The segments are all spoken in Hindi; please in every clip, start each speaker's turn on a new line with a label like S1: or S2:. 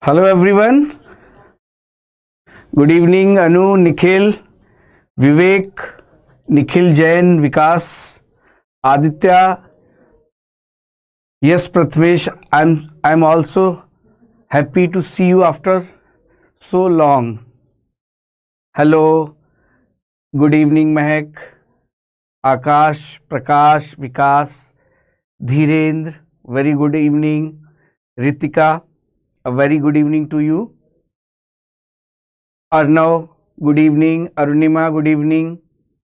S1: Hello everyone. Good evening Anu, Nikhil, Vivek, Nikhil Jain, Vikas, Aditya. Yes, Prathamesh, I'm also happy to see you after so long. Hello. Good evening Mehak, Akash, Prakash, Vikas, Dhirendra. Very good evening. Ritika, a very good evening to you. Arnav, good evening. Arunima, good evening.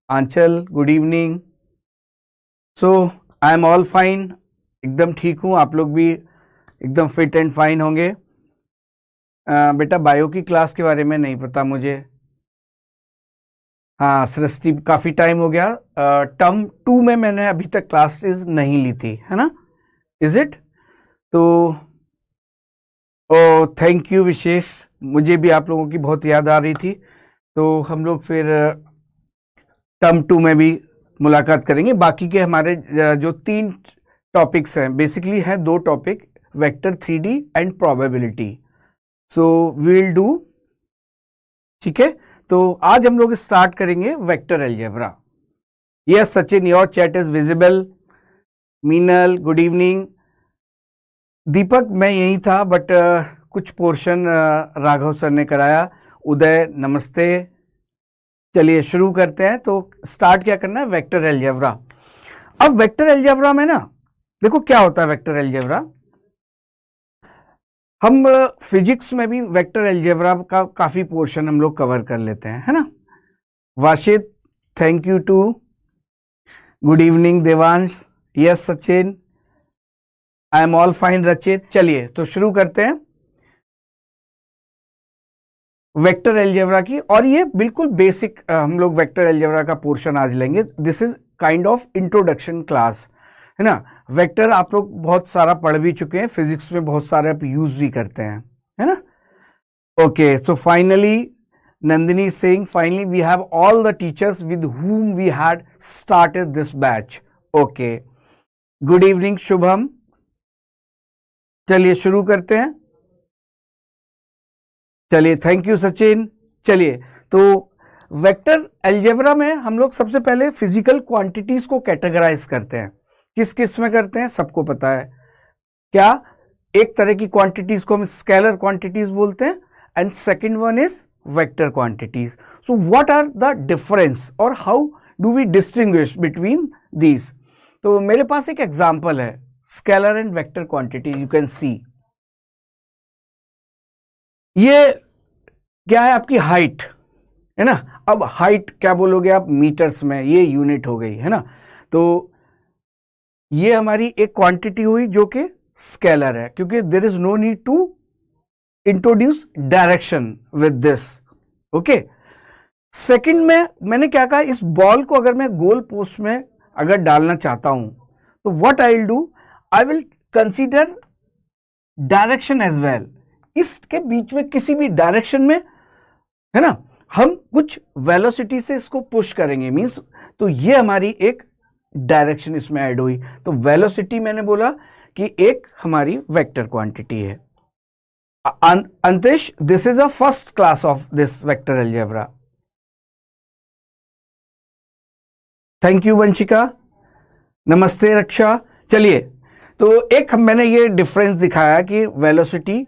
S1: Anchal, good evening. So I am all fine. एकदम ठीक हूँ. आप लोग भी एकदम फिट एंड फाइन होंगे. बेटा बायो की क्लास के बारे में नहीं पता मुझे. हाँ सृष्टि, काफ़ी टाइम हो गया. टर्म 2 में मैंने अभी तक क्लासेस नहीं ली थी, है ना? Is it? तो ओ थैंक यू विशेष. मुझे भी आप लोगों की बहुत याद आ रही थी. तो हम लोग फिर टर्म 2 में भी मुलाकात करेंगे. बाकी के हमारे जो 3 टॉपिक्स हैं, बेसिकली हैं 2 topic, vector 3D and probability. So we'll do. ठीक है, तो आज हम लोग स्टार्ट करेंगे vector algebra. Yes Sachin, your chat is visible. Minal, good evening. Deepak, मैं यही था बट कुछ पोर्शन राघव सर ने कराया. उदय, नमस्ते. चलिए शुरू करते हैं. तो स्टार्ट क्या करना है, वेक्टर अलजेब्रा. अब वेक्टर अलजेब्रा में ना देखो क्या होता है. वेक्टर अलजेब्रा हम फिजिक्स में भी वेक्टर अलजेब्रा का काफी पोर्शन हम लोग कवर कर लेते हैं, है ना? Washid, thank you too. Good evening Devansh. Yes Sachin, I am all fine. Rachit, चलिए तो शुरू करते हैं वेक्टर अलजेब्रा की. और ये बिल्कुल बेसिक हम लोग वेक्टर अलजेब्रा का पोर्शन आज लेंगे. This is kind of introduction class, है ना? वेक्टर आप लोग बहुत सारा पढ़ भी चुके हैं, फिजिक्स में बहुत सारे आप यूज भी करते हैं, है ना? Okay, so finally Nandini Singh, finally we have all the teachers with whom we had started this batch. Okay, good evening Shubham. चलिए शुरू करते हैं. चलिए, थैंक यू सचिन. चलिए, तो वेक्टर अलजेब्रा में हम लोग सबसे पहले फिजिकल क्वांटिटीज को कैटेगराइज करते हैं. किस किस में करते हैं सबको पता है क्या? एक तरह की क्वांटिटीज को हम स्केलर क्वांटिटीज बोलते हैं and second one is vector quantities. So what are the difference और how do we distinguish between these? तो मेरे पास एक एग्जांपल है, scalar and vector quantities. You can see ये क्या है, आपकी हाइट, है ना? अब हाइट क्या बोलोगे आप मीटर्स में, ये यूनिट हो गई, है ना? तो ये हमारी एक क्वांटिटी हुई जो कि स्केलर है, क्योंकि there is no need to introduce direction with this. Okay, second में मैंने क्या कहा, इस बॉल को अगर मैं गोल पोस्ट में अगर डालना चाहता हूं तो what I will do, I will consider direction as well. इसके बीच में किसी भी डायरेक्शन में, है ना, हम कुछ वेलोसिटी से इसको पुश करेंगे. मींस तो ये हमारी एक डायरेक्शन इसमें ऐड हुई. तो वेलोसिटी मैंने बोला कि एक हमारी वेक्टर क्वांटिटी है. Antish, this is a first class of this vector algebra. Thank you Vanshika. नमस्ते रक्षा. चलिए, तो एक मैंने ये डिफरेंस दिखाया कि वेलोसिटी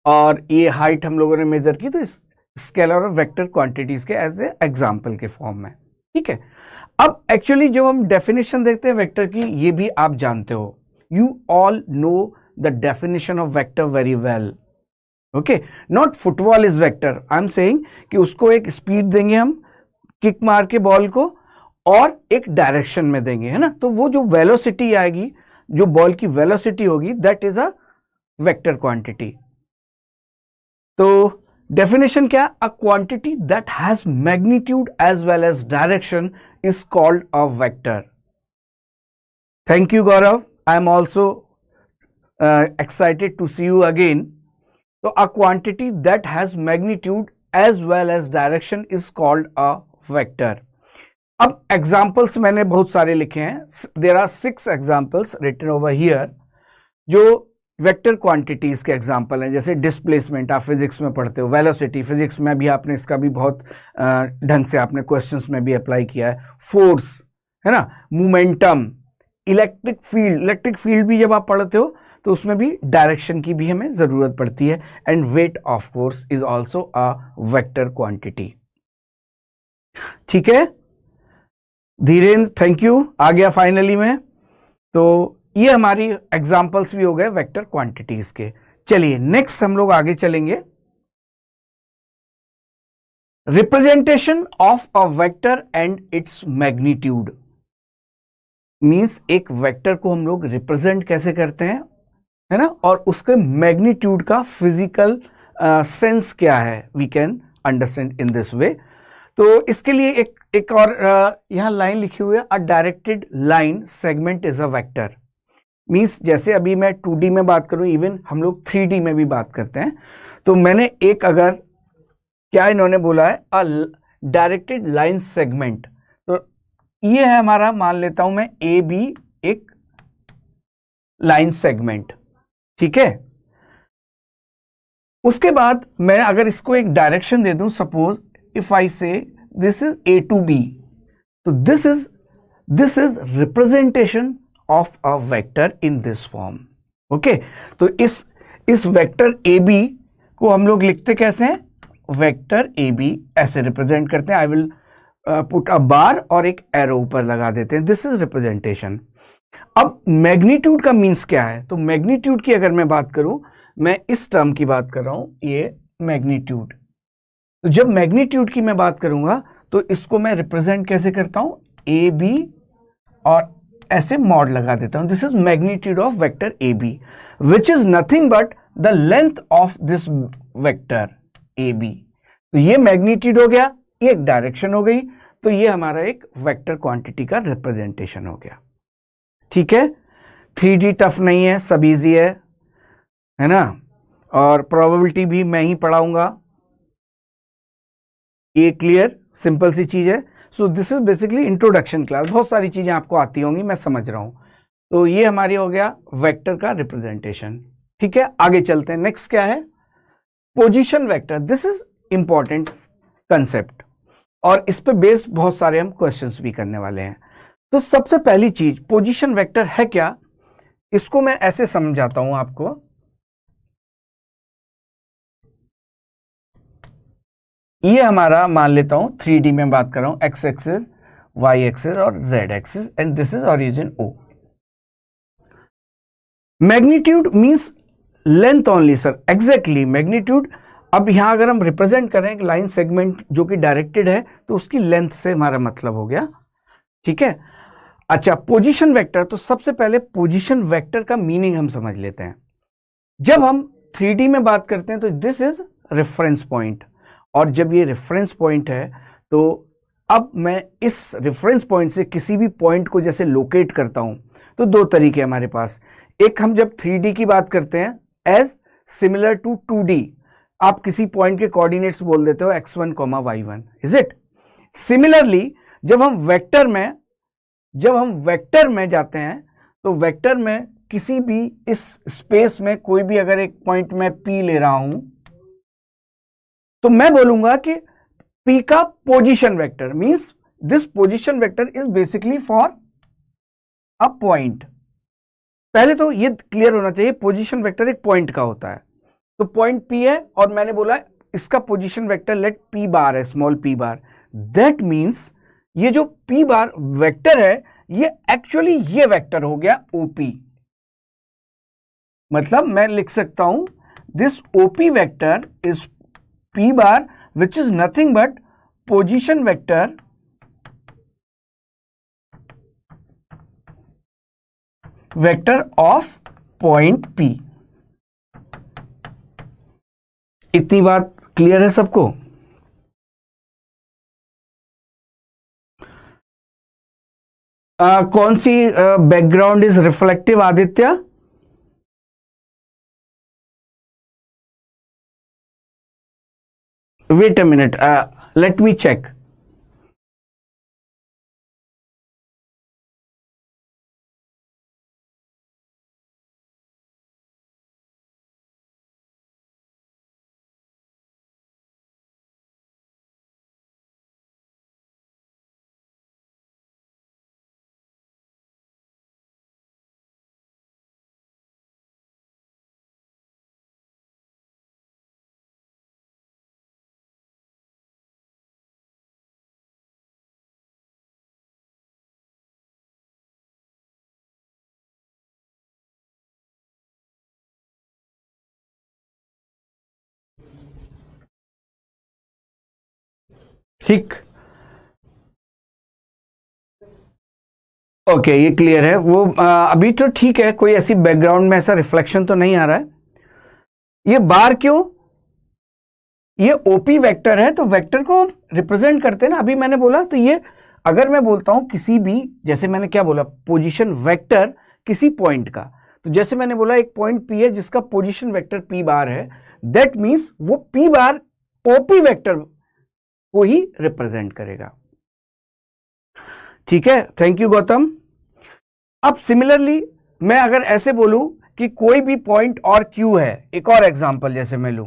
S1: और ये हाइट हम लोगों ने मेजर की, तो इस स्केलर और वेक्टर क्वांटिटीज के एज ए एग्जाम्पल के फॉर्म में. ठीक है, अब एक्चुअली जब हम डेफिनेशन देखते हैं वेक्टर की, ये भी आप जानते हो, you all know the definition of vector very well. Okay, not football is vector. I am saying कि उसको एक स्पीड देंगे हम, किक मार के बॉल को, और एक डायरेक्शन में देंगे, है ना? तो वो जो वेलोसिटी आएगी, जो बॉल की वेलोसिटी होगी, that is a vector quantity. तो डेफिनेशन क्या? A quantity that has magnitude as well as direction is called a vector. Thank you Gaurav. I am also excited to see you again. तो a quantity that has magnitude as well as direction is called a vector. अब एग्जाम्पल्स मैंने बहुत सारे लिखे हैं. There are 6 examples written over here जो वेक्टर क्वांटिटीज के एग्जांपल हैं, जैसे डिस्प्लेसमेंट आप फिजिक्स में पढ़ते हो, वेलोसिटी फिजिक्स में भी आपने इसका भी बहुत ढंग से आपने क्वेश्चंस में भी अप्लाई किया है, फोर्स है ना, मोमेंटम, इलेक्ट्रिक फील्ड भी जब आप पढ़ते हो तो उसमें भी डायरेक्शन की भी हमें जरूरत पड़ती है, and weight of course is also a vector quantity. ठीक है धीरेन्द्र, थैंक यू, आ गया फाइनली में। तो ये हमारी एग्जांपल्स भी हो गए वेक्टर क्वांटिटीज के। चलिए नेक्स्ट हम लोग आगे चलेंगे। Representation of a vector and its magnitude, means एक वेक्टर को हम लोग रिप्रेजेंट कैसे करते हैं, है ना, और उसके मैग्नीट्यूड का फिजिकल सेंस क्या है, we can understand in this way. तो इसके लिए एक और यहां लाइन लिखी हुई है, a directed line segment is a vector. Means जैसे अभी मैं 2D में बात करूं, इवन हम लोग 3D में भी बात करते हैं, तो मैंने एक अगर क्या इन्होंने बोला है, अ डायरेक्टेड लाइन सेगमेंट, तो ये है हमारा, मान लेता हूं मैं ए बी एक लाइन सेगमेंट, ठीक है। उसके बाद मैं अगर इसको एक डायरेक्शन दे दूं, suppose if I say this is A to B, तो this is representation of a vector in this form. Okay, तो इस वेक्टर ए बी को हम लोग लिखते कैसे हैं, वेक्टर ए बी ऐसे रिप्रेजेंट करते हैं। आई विल पुट अ बार और एक एरो ऊपर लगा देते हैं, दिस इज रिप्रेजेंटेशन। अब मैग्नीट्यूड का मीन्स क्या है, तो मैग्नीट्यूड की अगर मैं बात करूं, मैं इस टर्म की बात कर रहा हूं, ये मैग्नीट्यूड। तो जब मैग्नीट्यूड की मैं बात करूंगा तो इसको मैं रिप्रेजेंट कैसे करता हूं, ए बी और ऐसे मॉड लगा देता हूं, this is magnitude of vector A B, which is nothing but the length of this vector A B. तो ये मैग्नीट्यूड हो गया, ये एक डायरेक्शन हो गई, तो ये हमारा एक वेक्टर क्वांटिटी का रिप्रेजेंटेशन हो गया। ठीक है, 3D टफ नहीं है, सब इजी है ना, और प्रोबेबिलिटी भी मैं ही पढ़ाऊंगा, ये क्लियर सिंपल सी चीज है। So this is basically introduction class, बहुत सारी चीजें आपको आती होंगी, मैं समझ रहा हूं। तो ये हमारी हो गया वेक्टर का रिप्रेजेंटेशन। ठीक है, आगे चलते हैं, नेक्स्ट क्या है, position vector. This is important concept और इस पे बेस्ड बहुत सारे हम क्वेश्चंस भी करने वाले हैं। तो सबसे पहली चीज, पोजीशन वेक्टर है क्या, इसको मैं ऐसे समझाता हूं आपको। ये हमारा मान लेता हूं 3D में बात कर रहा हूं, एक्स एक्सिस, वाई एक्सिस और z axis, and this is origin O. Magnitude means length only sir, exactly magnitude. अब यहां अगर हम रिप्रेजेंट करें एक लाइन सेगमेंट जो कि डायरेक्टेड है, तो उसकी लेंथ से हमारा मतलब हो गया। ठीक है, अच्छा पोजीशन वेक्टर, तो सबसे पहले पोजीशन वेक्टर का मीनिंग हम समझ लेते हैं। जब हम 3D में बात करते हैं तो दिस इज रेफरेंस पॉइंट, और जब ये रेफरेंस पॉइंट है तो अब मैं इस रेफरेंस पॉइंट से किसी भी पॉइंट को जैसे लोकेट करता हूं, तो दो तरीके हमारे पास। एक, हम जब 3D की बात करते हैं एज सिमिलर टू 2D, आप किसी पॉइंट के कोऑर्डिनेट्स बोल देते हो x1, y1, is it. Similarly जब हम वेक्टर में जाते हैं, तो वेक्टर में किसी भी इस स्पेस में कोई भी अगर एक पॉइंट में P ले रहा हूं, तो मैं बोलूंगा कि P का position vector means this position vector is basically for a point. पहले तो ये क्लियर होना चाहिए, पोजीशन वेक्टर एक पॉइंट का होता है, तो पॉइंट P है और मैंने बोला इसका पोजीशन वेक्टर लेट P बार है, small p bar. That means ये जो P बार वेक्टर है, ये एक्चुअली ये वेक्टर हो गया OP। मतलब मैं लिख सकता हूं this OP vector is P bar which is nothing but position vector of point P। इतनी बात क्लियर है सबको? कौन सी background is reflective, Aditya? Wait a minute, let me check. ठीक, ओके, ये क्लियर है। वो अभी तो ठीक है, कोई ऐसी बैकग्राउंड में ऐसा रिफ्लेक्शन तो नहीं आ रहा है। ये बार क्यों, ये ओपी वेक्टर है तो वेक्टर को रिप्रेजेंट करते हैं ना, अभी मैंने बोला। तो ये अगर मैं बोलता हूं किसी भी, जैसे मैंने क्या बोला, पोजीशन वेक्टर किसी पॉइंट का, तो जैसे मैंने बोला एक पॉइंट पी है जिसका पोजीशन वेक्टर पी बार है, दैट मींस वो पी बार ओपी वेक्टर को ही रिप्रेजेंट करेगा। ठीक है, थैंक यू गौतम। अब सिमिलरली मैं अगर ऐसे बोलूं कि कोई भी पॉइंट और क्यू है, एक और एग्जांपल जैसे मैं लूं,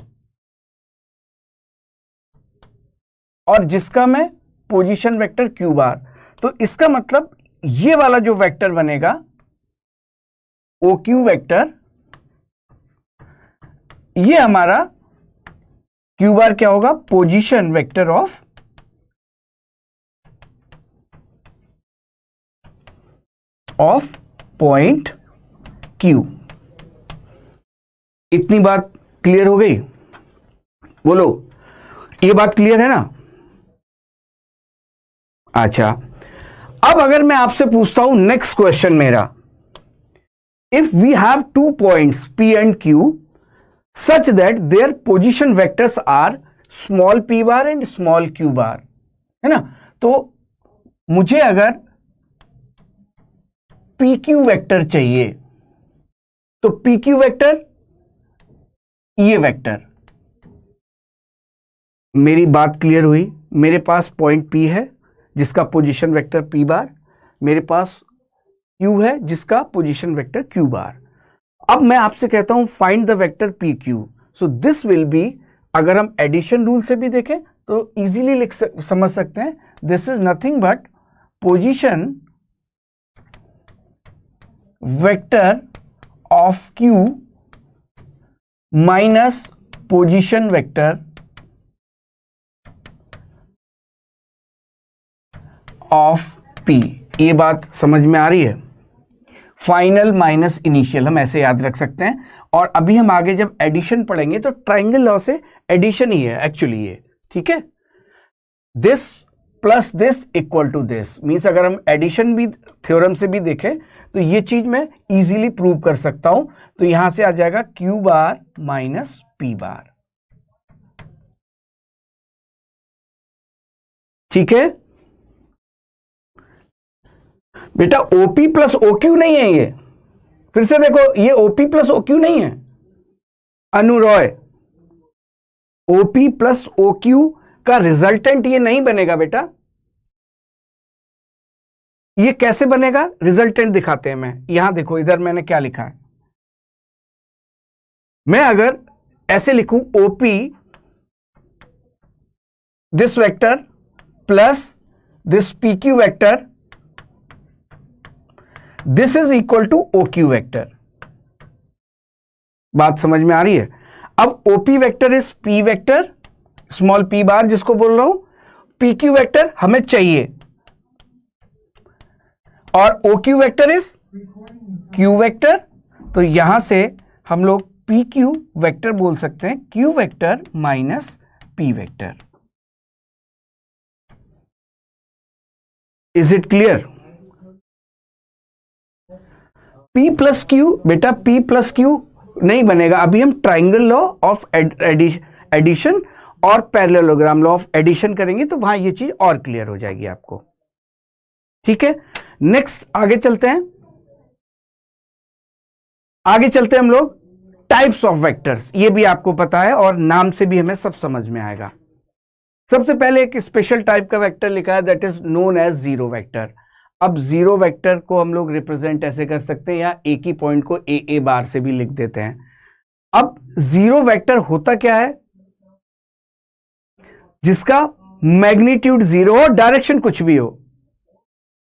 S1: और जिसका मैं पोजीशन वेक्टर क्यू बार, तो इसका मतलब ये वाला जो वेक्टर बनेगा ओ क्यू वेक्टर, ये हमारा क्यू बार क्या होगा, position vector of point Q. इतनी बात क्लियर हो गई? बोलो, ये बात क्लियर है ना? अच्छा, अब अगर मैं आपसे पूछता हूं नेक्स्ट क्वेश्चन मेरा, if we have two points P and Q such that their position vectors are small p bar and small q bar, है ना? तो मुझे अगर PQ वेक्टर चाहिए, तो PQ वेक्टर, ये वेक्टर, मेरी बात क्लियर हुई? मेरे पास पॉइंट P है जिसका पोजीशन वेक्टर P बार, मेरे पास Q है जिसका पोजीशन वेक्टर Q बार। अब मैं आपसे कहता हूं find the vector P Q. So this will be, अगर हम एडिशन रूल से भी देखें तो इजीली समझ सकते हैं, this is nothing but position vector of Q minus position vector of P. ये बात समझ में आ रही है? फाइनल माइनस इनिशियल हम ऐसे याद रख सकते हैं। और अभी हम आगे जब एडिशन पढ़ेंगे तो ट्राइंगल लॉ से एडिशन ही है एक्चुअली ये। ठीक है, this plus this equal to this means, अगर हम एडिशन भी थ्योरम से भी देखें तो ये चीज मैं इजीली प्रूव कर सकता हूं। तो यहां से आ जाएगा क्यू बार माइनस पी बार। ठीक है बेटा, ओपी प्लस ओक्यू नहीं है ये, फिर से देखो, ये ओपी प्लस ओक्यू नहीं है अनु रॉय, ओपी प्लस ओक्यू का रिजल्टेंट ये नहीं बनेगा बेटा। ये कैसे बनेगा, रिजल्टेंट दिखाते हैं। मैं यहां देखो, इधर मैंने क्या लिखा है, मैं अगर ऐसे लिखूं OP this vector plus this PQ vector, this is equal to OQ vector. बात समझ में आ रही है? अब OP vector is P vector, small p bar जिसको बोल रहा हूं, पीक्यू वेक्टर हमें चाहिए, और OQ vector is Q vector. तो यहां से हम लोग पी क्यू वेक्टर बोल सकते हैं, Q vector minus P vector. Is it clear? P plus Q बेटा, P प्लस क्यू नहीं बनेगा। अभी हम ट्राइंगल लॉ ऑफ एडिशन और पैरेललोग्राम लॉ ऑफ एडिशन करेंगे तो वहां ये चीज और क्लियर हो जाएगी आपको। ठीक है, नेक्स्ट आगे चलते हैं। आगे चलते हैं हम लोग टाइप्स ऑफ वेक्टर्स, ये भी आपको पता है और नाम से भी हमें सब समझ में आएगा। सबसे पहले एक स्पेशल टाइप का वेक्टर लिखा है, that is known as zero vector. अब जीरो वेक्टर को हम लोग रिप्रेजेंट ऐसे कर सकते हैं, या एक ही पॉइंट को ए बार से भी लिख देते हैं। अब जीरो वेक्टर होता क्या है, जिसका मैग्नीट्यूड जीरो हो, डायरेक्शन कुछ भी हो,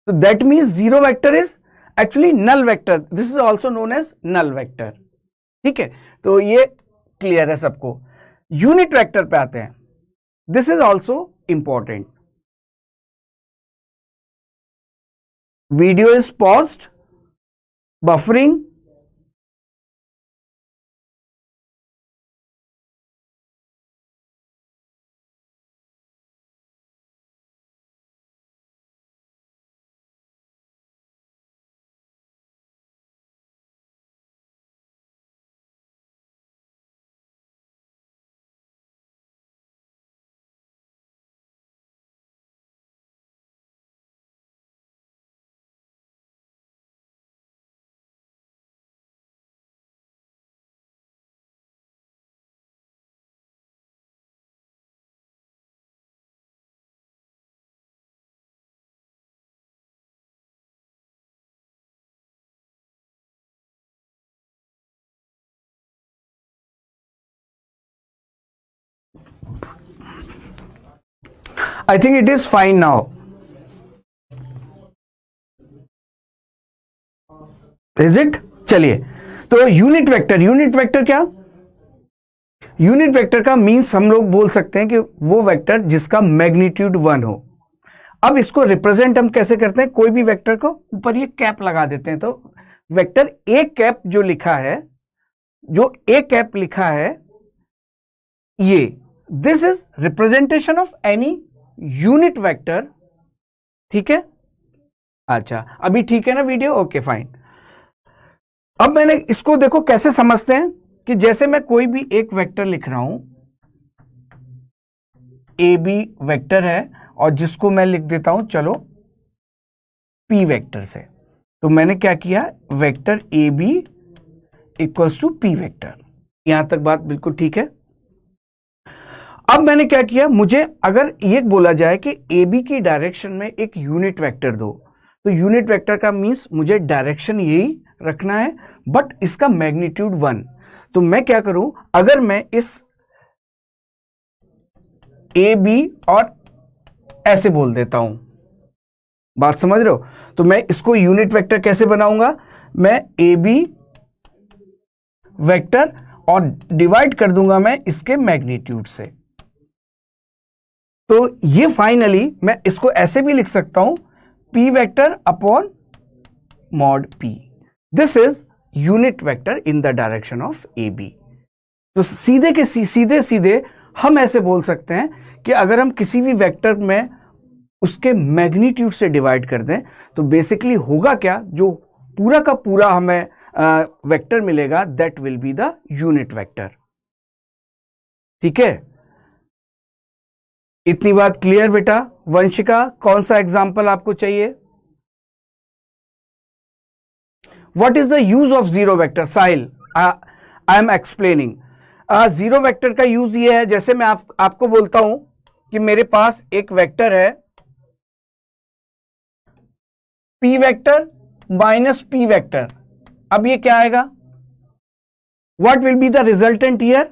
S1: तो that means zero vector is actually null vector, this is also known as null vector. ठीक है, तो ये क्लियर है सबको। यूनिट वेक्टर पे आते हैं, this is also important. Video is paused, buffering, I think it is fine now, is it? चलिए, तो यूनिट वेक्टर क्या? यूनिट वेक्टर का मीन्स हम लोग बोल सकते हैं कि वो वेक्टर जिसका मैग्नीट्यूड 1 हो। अब इसको रिप्रेजेंट हम कैसे करते हैं? कोई भी वेक्टर को ऊपर ये कैप लगा देते हैं, तो वेक्टर ए कैप जो लिखा है, ये this is representation of any unit vector. ठीक है, अच्छा अभी ठीक है ना वीडियो? Okay fine. अब मैंने इसको देखो कैसे समझते हैं कि जैसे मैं कोई भी एक वेक्टर लिख रहा हूं, ए बी वेक्टर है और जिसको मैं लिख देता हूं चलो पी वेक्टर से, तो मैंने क्या किया, vector A B equals to P vector. यहां तक बात बिल्कुल ठीक है। अब मैंने क्या किया, मुझे अगर ये बोला जाए कि ए बी की डायरेक्शन में एक यूनिट वेक्टर दो, तो यूनिट वेक्टर का मीन्स मुझे डायरेक्शन यही रखना है, बट इसका मैग्नीट्यूड 1। तो मैं क्या करूं, अगर मैं इस ए बी और ऐसे बोल देता हूं, बात समझ रहे हो? तो मैं इसको यूनिट वेक्टर कैसे बनाऊंगा, मैं ए बी वेक्टर और डिवाइड कर दूंगा मैं इसके मैग्नीट्यूड से। तो ये फाइनली मैं इसको ऐसे भी लिख सकता हूं, P vector upon mod P, this is unit vector in the direction of A B. तो सीधे हम ऐसे बोल सकते हैं कि अगर हम किसी भी वेक्टर में उसके मैग्नीट्यूड से डिवाइड कर दें तो बेसिकली होगा क्या, जो पूरा का पूरा हमें वेक्टर मिलेगा, that will be the unit vector. ठीक है, इतनी बात क्लियर बेटा? वंशिका, कौन सा एग्जाम्पल आपको चाहिए? What is the use of zero vector? Sahil, I am explaining. Zero vector का यूज ये है, जैसे मैं आपको बोलता हूं कि मेरे पास एक वेक्टर है p vector minus p vector. अब ये क्या आएगा, what will be the resultant here?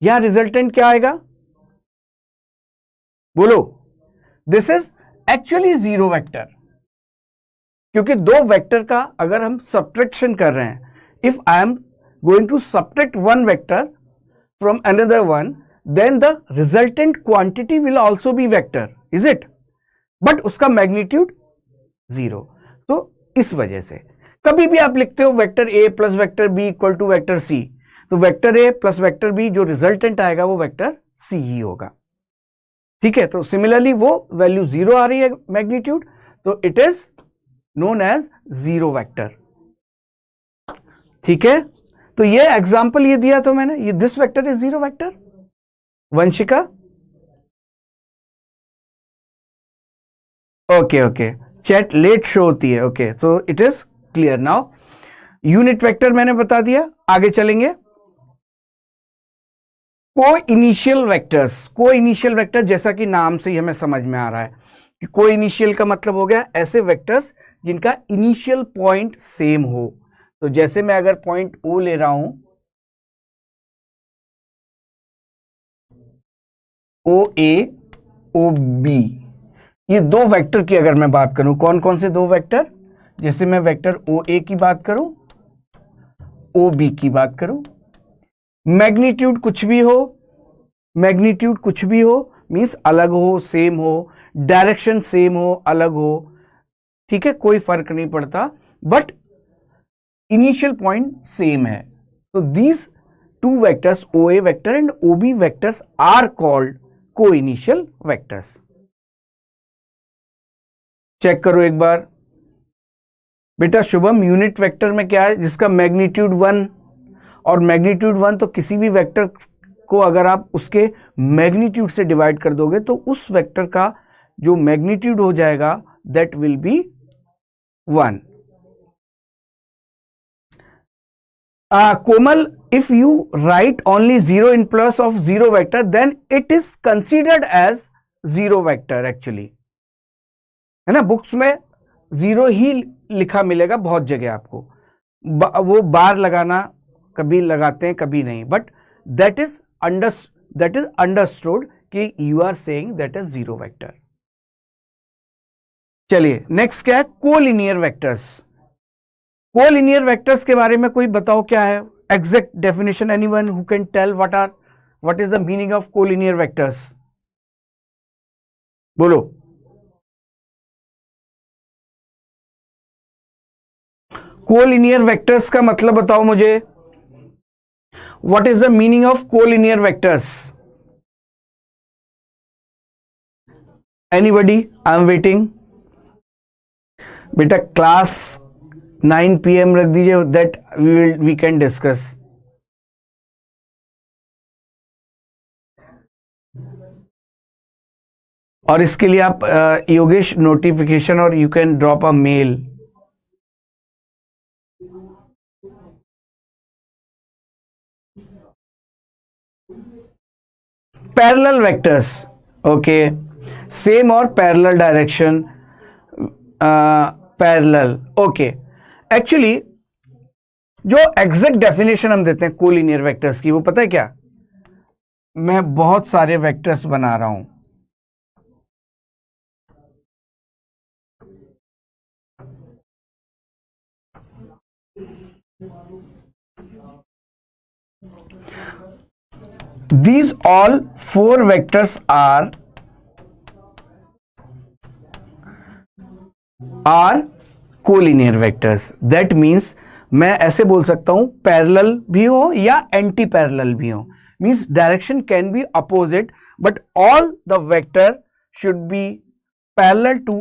S1: यहां रिजल्टेंट क्या आएगा, बोलो? This is actually zero vector, क्योंकि दो वेक्टर का अगर हम सब्ट्रैक्शन कर रहे हैं, if I am going to subtract one vector from another one, then the resultant quantity will also be vector, is it? But उसका मैग्नीट्यूड 0। तो इस वजह से कभी भी आप लिखते हो vector A plus vector B equal to vector C, तो vector A plus vector B जो रिजल्टेंट आएगा वो वेक्टर सी ही होगा। ठीक है, तो सिमिलरली वो वैल्यू 0 आ रही है मैग्नीट्यूड, तो it is known as zero vector. ठीक है, तो ये एग्जांपल ये दिया तो मैंने, ये this vector is zero vector. Vanshika, okay, chat late show होती है, ओके, तो it is clear now. Unit vector मैंने बता दिया, आगे चलेंगे। को इनिशियल वेक्टर, जैसा कि नाम से ही हमें समझ में आ रहा है कि को इनिशियल का मतलब हो गया ऐसे वेक्टर्स जिनका इनिशियल पॉइंट सेम हो। तो जैसे मैं अगर पॉइंट ओ ले रहा हूं, ओ ए ओ बी, ये दो वेक्टर की अगर मैं बात करूं, कौन कौन से दो वेक्टर? जैसे मैं वेक्टर ओ ए की बात करूं, ओ बी की बात करूं, मैग्नीट्यूड कुछ भी हो मींस अलग हो, सेम हो, डायरेक्शन सेम हो, अलग हो, ठीक है, कोई फर्क नहीं पड़ता, बट इनिशियल पॉइंट सेम है। तो these two vectors, O A vector and O B vectors, are called coinitial vectors. Check करो एक बार बेटा। शुभम, यूनिट वेक्टर में क्या है जिसका मैग्नीट्यूड 1, और मैग्नीट्यूड 1 तो किसी भी वेक्टर को अगर आप उसके मैग्नीट्यूड से डिवाइड कर दोगे तो उस वेक्टर का जो मैग्नीट्यूड हो जाएगा that will be 1। Komal, if you right only 0 in place of zero vector then it is considered as zero vector actually, है ना? बुक्स में 0 ही लिखा मिलेगा बहुत जगह आपको, वो बार लगाना कभी लगाते हैं कभी नहीं, but that is that is understood कि you are saying that is zero vector. चलिए नेक्स्ट क्या है, कोलिनियर वेक्टर्स। कोलिनियर वेक्टर्स के बारे में कोई बताओ क्या है, exact definition, anyone who can tell what is the meaning of collinear vectors, बोलो। कोलिनियर वेक्टर्स का मतलब बताओ मुझे, what is the meaning of collinear vectors, anybody? I am waiting. बेटा क्लास 9 PM रख दीजिए, दैट वी कैन डिस्कस। और इसके लिए आप योगेश नोटिफिकेशन और you can drop a mail. Parallel vectors, okay, same और parallel direction, parallel, okay. Actually जो एग्जैक्ट डेफिनेशन हम देते हैं कोलिनियर वेक्टर्स की, वो पता है क्या, मैं बहुत सारे वेक्टर्स बना रहा हूं, these all 4 vectors are collinear vectors. That means मैं ऐसे बोल सकता हूं पैरेलल भी हो या एंटी पैरेलल भी हो, means direction can be opposite but all the vector should be parallel to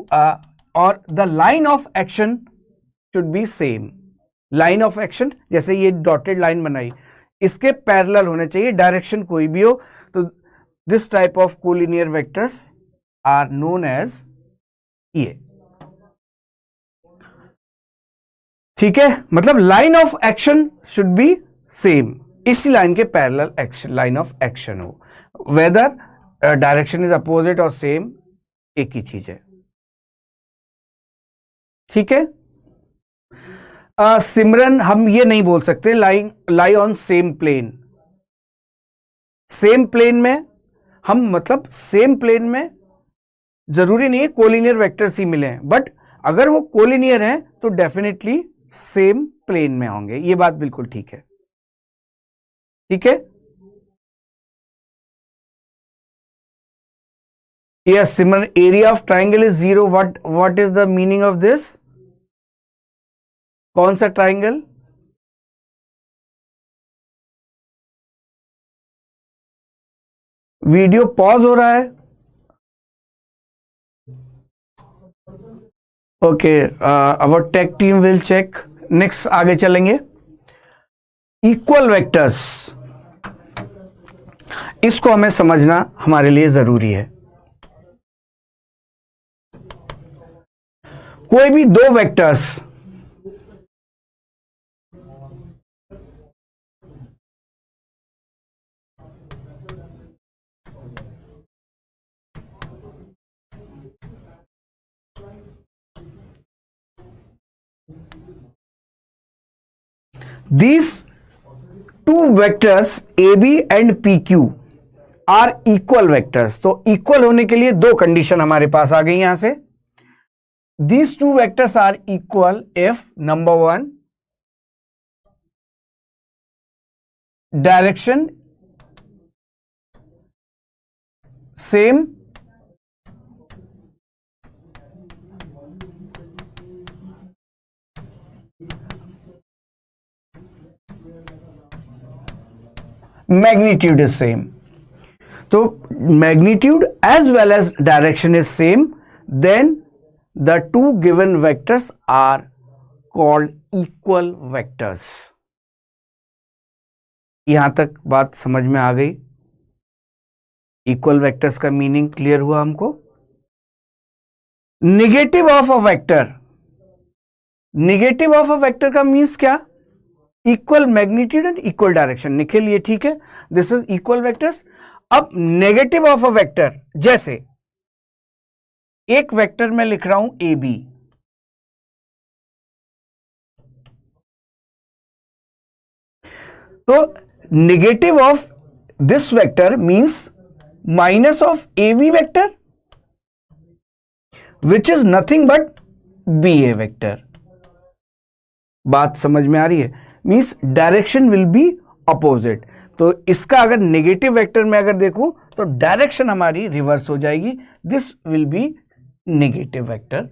S1: और the line of action should be same. Line of action जैसे ये डॉटेड लाइन बनाई, इसके पैरेलल होने चाहिए, डायरेक्शन कोई भी हो। तो this type of collinear vectors are known as ये, ठीक है, मतलब line of action should be same, इसी लाइन के parallel action, line of action हो, वेदर डायरेक्शन इज अपोजिट और सेम, एक ही चीज है, ठीक है। सिमरन हम ये नहीं बोल सकते lie on same plane. Same plane में हम मतलब सेम प्लेन में जरूरी नहीं है कोलिनियर वेक्टर्स ही मिले हैं, बट अगर वो कोलिनियर हैं तो डेफिनेटली सेम प्लेन में होंगे, ये बात बिल्कुल ठीक है, ठीक है। Yes Simran, area of triangle is 0, what is the meaning of this, कौन सा ट्राइंगल? वीडियो पॉज हो रहा है, okay, our tech team will check. Next आगे चलेंगे, इक्वल वेक्टर्स, इसको हमें समझना हमारे लिए जरूरी है। कोई भी दो vectors these two vectors AB and PQ are equal vectors। तो इक्वल होने के लिए दो कंडीशन हमारे पास आ गई यहां से। These two vectors are equal if number 1 direction same, magnitude is same। तो magnitude as well as direction is same, then the two given vectors are called equal vectors। यहां तक बात समझ में आ गई, इक्वल वेक्टर्स का मीनिंग क्लियर हुआ हमको। Negative of a vector, negative of a vector का मीन्स क्या, equal magnitude and equal direction. Nikhil ये ठीक है, दिस इज इक्वल वेक्टर्स। अब नेगेटिव ऑफ अ वेक्टर, जैसे एक वेक्टर में लिख रहा हूं ए बी, तो negative of this vector means minus of AB vector, which is nothing but BA vector. बात समझ में आ रही है? Means direction will be opposite. तो इसका अगर नेगेटिव वेक्टर में अगर देखूं तो डायरेक्शन हमारी रिवर्स हो जाएगी. This will be negative vector.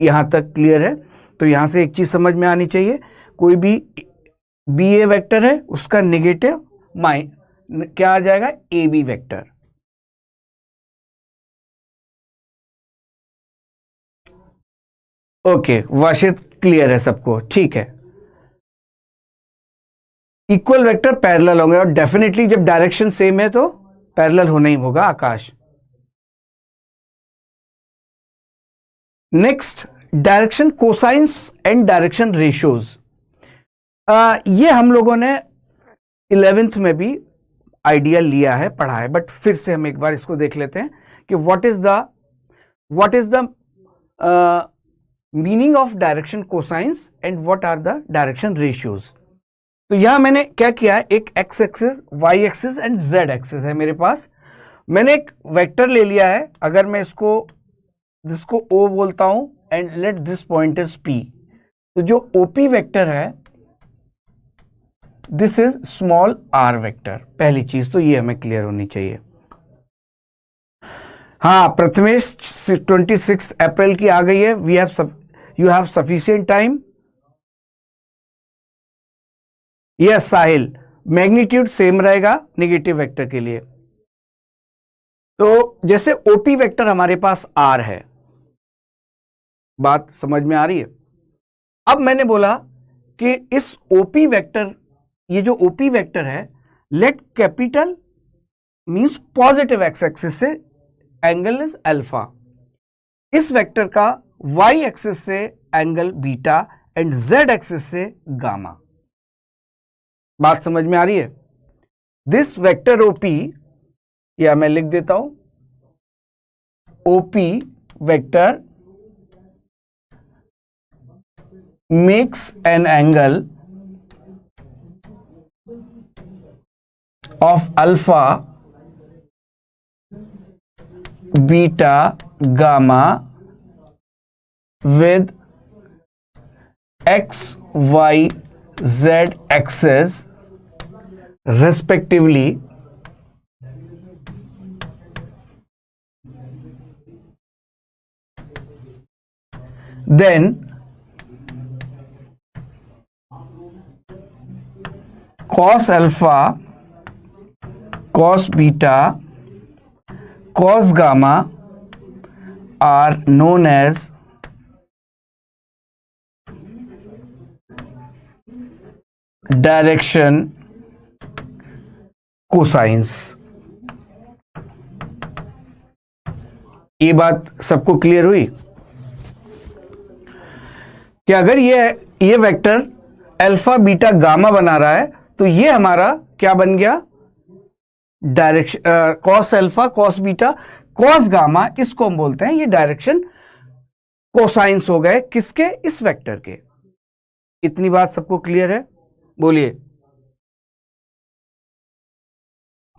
S1: यहां तक क्लियर है? तो यहां से एक चीज समझ में आनी चाहिए, कोई भी बी ए वेक्टर है उसका नेगेटिव क्या आ जाएगा? A B vector. ओके वाशित, क्लियर है सबको? ठीक है. इक्वल वेक्टर पैरेलल होंगे, और डेफिनेटली जब डायरेक्शन सेम है तो पैरेलल होना ही होगा. Akash, next direction cosines and direction ratios. ये हम लोगों ने 11th में भी आइडिया लिया है, पढ़ा है, बट फिर से हम एक बार इसको देख लेते हैं कि what is the meaning of direction cosines and what are the direction ratios. तो यहां मैंने क्या किया है, एक x axis, y axis and z axis है मेरे पास. मैंने एक वेक्टर ले लिया है. अगर मैं जिसको O बोलता हूं and let this point is P, तो जो OP वेक्टर है this is small r vector. पहली चीज तो ये हमें क्लियर होनी चाहिए. हाँ प्रथमेश, 26 अप्रैल की आ गई है. You have sufficient time. Yes Sahil, magnitude same रहेगा नेगेटिव वेक्टर के लिए. तो जैसे ओपी वेक्टर हमारे पास r है, बात समझ में आ रही है? अब मैंने बोला कि इस ओपी वेक्टर, ये जो ओपी वेक्टर है, let capital means positive x axis से एंगल इज अल्फा, इस वेक्टर का वाई एक्सिस से angle beta and z axis से गामा. बात समझ में आ रही है? दिस वेक्टर ओपी, या मैं लिख देता हूं, OP vector makes an angle of alpha, beta, gamma with x, y, z axis respectively, then cos alpha, cos beta, cos gamma are known as direction cosines. ये बात सबको क्लियर हुई कि अगर ये वेक्टर अल्फा बीटा गामा बना रहा है तो ये हमारा क्या बन गया? Direction cos alpha, cos beta, cos gamma, इसको हम बोलते हैं ये डायरेक्शन कोसाइंस हो गए. किसके? इस वेक्टर के. इतनी बात सबको क्लियर है? बोलिए.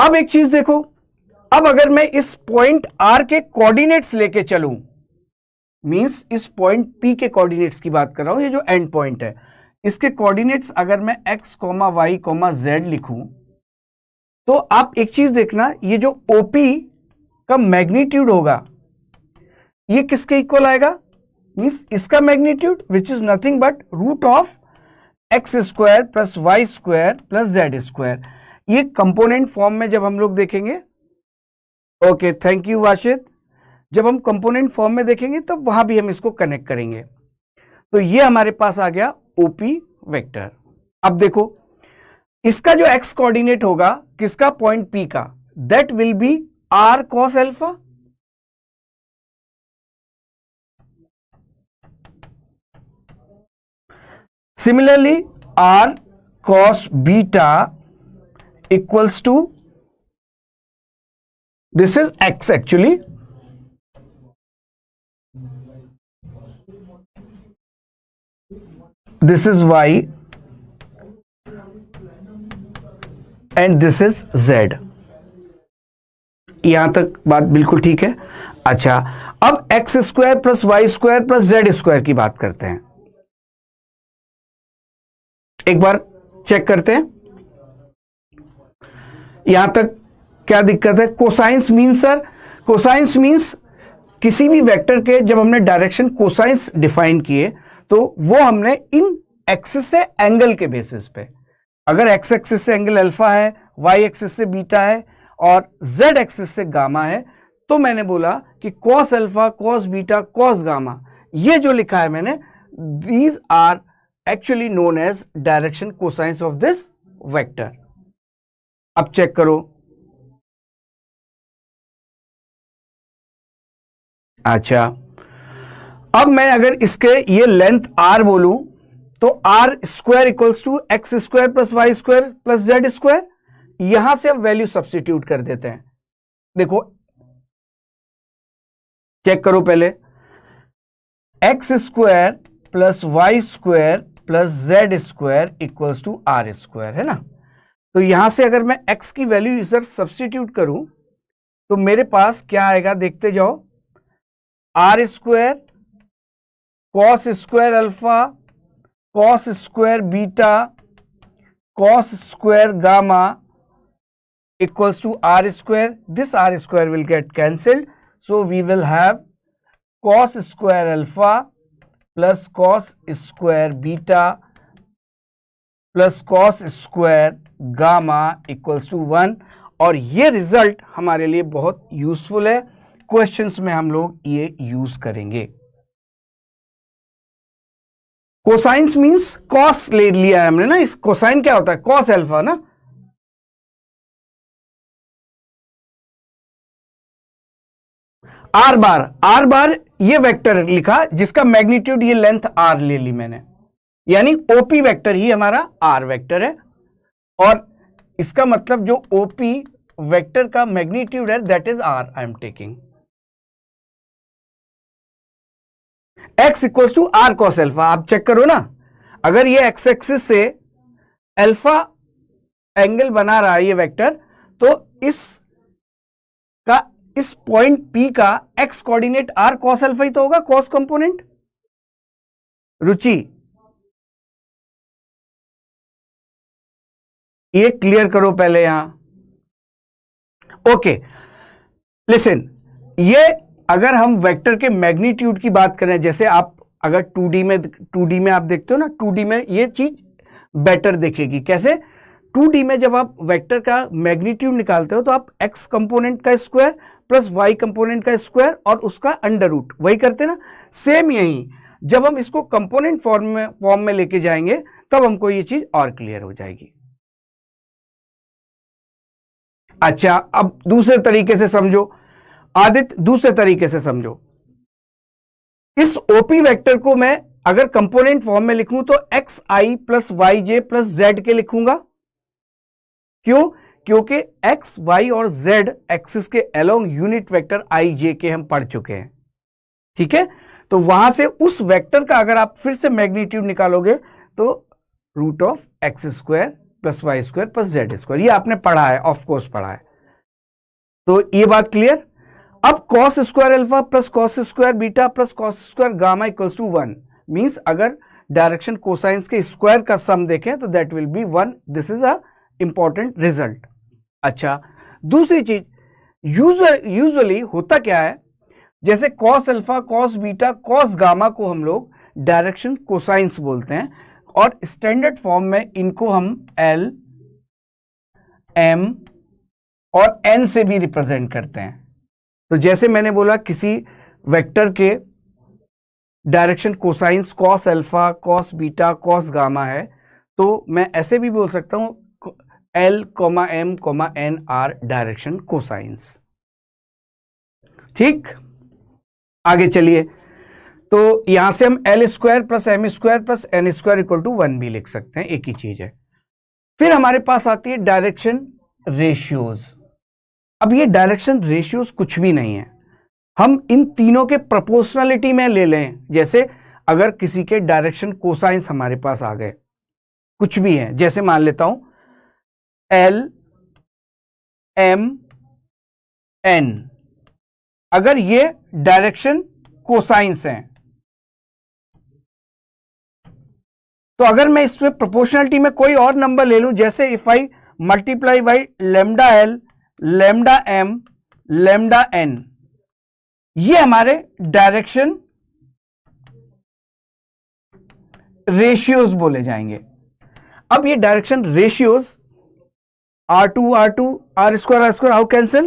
S1: अब एक चीज देखो, अब अगर मैं इस पॉइंट R के कोऑर्डिनेट्स लेके चलूं, मींस इस पॉइंट P के कोऑर्डिनेट्स की बात कर रहा हूं, ये जो एंड पॉइंट है, इसके कोऑर्डिनेट्स अगर मैं x, y, z लिखूं, तो आप एक चीज देखना, ये जो OP का मैग्नीट्यूड होगा ये किसके इक्वल आएगा? मींस इसका magnitude which is nothing but root of x square plus y square plus z square. ये कंपोनेंट फॉर्म में जब हम लोग देखेंगे, ओके थैंक यू वाशिद, जब हम कंपोनेंट फॉर्म में देखेंगे तो वहां भी हम इसको कनेक्ट करेंगे. तो ये हमारे पास आ गया ओपी वेक्टर. अब देखो इसका जो एक्स कोऑर्डिनेट होगा किसका? पॉइंट P का, that will B R cos alpha. Similarly, R cos beta equals to, this is X actually, this is Y, and this is z। यहां तक बात बिल्कुल ठीक है। अच्छा, अब x square plus y square plus z square की बात करते हैं। एक बार चेक करते हैं यहां तक क्या दिक्कत है। Cosines means sir, cosines means किसी भी वेक्टर के जब हमने डायरेक्शन कोसाइंस डिफाइन किए तो वो हमने इन एक्सिस से एंगल के बेसिस पे, अगर एक्स एक्सिस से एंगल अल्फा है, वाई एक्सिस से बीटा है और जेड एक्सिस से गामा है, तो मैंने बोला कि cos alpha, cos beta, cos gamma, ये जो लिखा है मैंने, these are actually known as direction cosines of this vector. अब चेक करो। अच्छा, अब मैं अगर इसके ये लेंथ r बोलूं तो r square equals to x square plus y square plus z square. यहां से हम वैल्यू सब्स्टिट्यूट कर देते हैं। देखो चेक करो पहले, x square plus y square plus z square equals to r square, है ना। तो यहां से अगर मैं x की वैल्यू इधर सब्स्टिट्यूट करूं तो मेरे पास क्या आएगा, देखते जाओ। R square cos square alpha, cos square beta, cos square gamma equals to r square. This r square will get cancelled, so we will have cos square alpha plus cos square beta plus cos square gamma equals to 1। और ये रिजल्ट हमारे लिए बहुत यूजफुल है, क्वेश्चंस में हम लोग ये यूज करेंगे। कोसाइंस मींस कॉस ले लिया है हमने ना, इस कोसाइन क्या होता है, कॉस अल्फा ना। आर बार ये वेक्टर लिखा जिसका मैग्नीट्यूड ये लेंथ आर ले ली मैंने, यानी ओपी वेक्टर ही हमारा आर वेक्टर है। और इसका मतलब जो ओपी वेक्टर का मैग्नीट्यूड है that is r I am taking. X equals to r cos alpha. आप चेक करो ना, अगर ये एक्स एक्सिस से अल्फा एंगल बना रहा है ये वेक्टर, तो इस पॉइंट P का x coordinate r cos alpha ही तो होगा, cos कंपोनेंट। रुचि, ये क्लियर करो पहले यहां। ओके लिसन, ये अगर हम वेक्टर के मैग्नीट्यूड की बात करें, जैसे आप अगर 2D में आप देखते हो ना, 2D में ये चीज बेटर दिखेगी। कैसे? 2D में जब आप वेक्टर का मैग्नीट्यूड निकालते हो तो आप x कंपोनेंट का स्क्वायर प्लस y कंपोनेंट का स्क्वायर और उसका अंडर रूट, वही करते ना। सेम यही जब हम इसको कंपोनेंट फॉर्म में लेके जाएंगे तब हमको ये चीज और क्लियर हो जाएगी। अच्छा, अब दूसरे तरीके से समझो आदित्य, दूसरे तरीके से समझो। इस ओपी वेक्टर को मैं अगर कंपोनेंट फॉर्म में लिखूं तो एक्स आई प्लस वाई जे प्लस जेड के लिखूंगा। क्यों? क्योंकि एक्स वाई और जेड एक्सिस के अलोंग यूनिट वेक्टर आई जे के हम पढ़ चुके हैं। ठीक है, तो वहां से उस वेक्टर का अगर आप फिर से मैग्नीट्यूड निकालोगे तो root of x square plus y square plus z square, ये आपने पढ़ा है, ऑफ कोर्स पढ़ा है। तो ये बात क्लियर। अब cos square alpha plus cos square beta plus cos square gamma equals to 1 means अगर डायरेक्शन कोसाइंस के स्क्वायर का सम देखें तो that will be 1। This is a important result. अच्छा, दूसरी चीज, यूजुअली होता क्या है, जैसे cos alpha cos beta cos gamma को हम लोग डायरेक्शन कोसाइंस बोलते हैं और स्टैंडर्ड फॉर्म में इनको हम एल एम और एन से भी रिप्रेजेंट करते हैं। तो जैसे मैंने बोला किसी वेक्टर के direction cosines cos alpha cos beta cos gamma है, तो मैं ऐसे भी बोल सकता हूं l comma m comma n are direction cosines. ठीक, आगे चलिए। तो यहां से हम l square plus m square plus n square equal to 1 भी लिख सकते हैं, एक ही चीज है। फिर हमारे पास आती है डायरेक्शन रेशियोज। अब ये डायरेक्शन रेशियोज कुछ भी नहीं है, हम इन तीनों के प्रोपोर्शनलिटी में ले लें। जैसे अगर किसी के डायरेक्शन कोसाइंस हमारे पास आ गए, कुछ भी है, जैसे मान लेता हूं एल एम एन, अगर ये डायरेक्शन कोसाइंस हैं, तो अगर मैं इसमें प्रोपोर्शनलिटी में कोई और नंबर ले लूं, जैसे if I multiply by lambda l, lambda m, lambda n, ये हमारे डायरेक्शन रेशियोज बोले जाएंगे। अब ये direction ratios R2 R2 R square how cancel,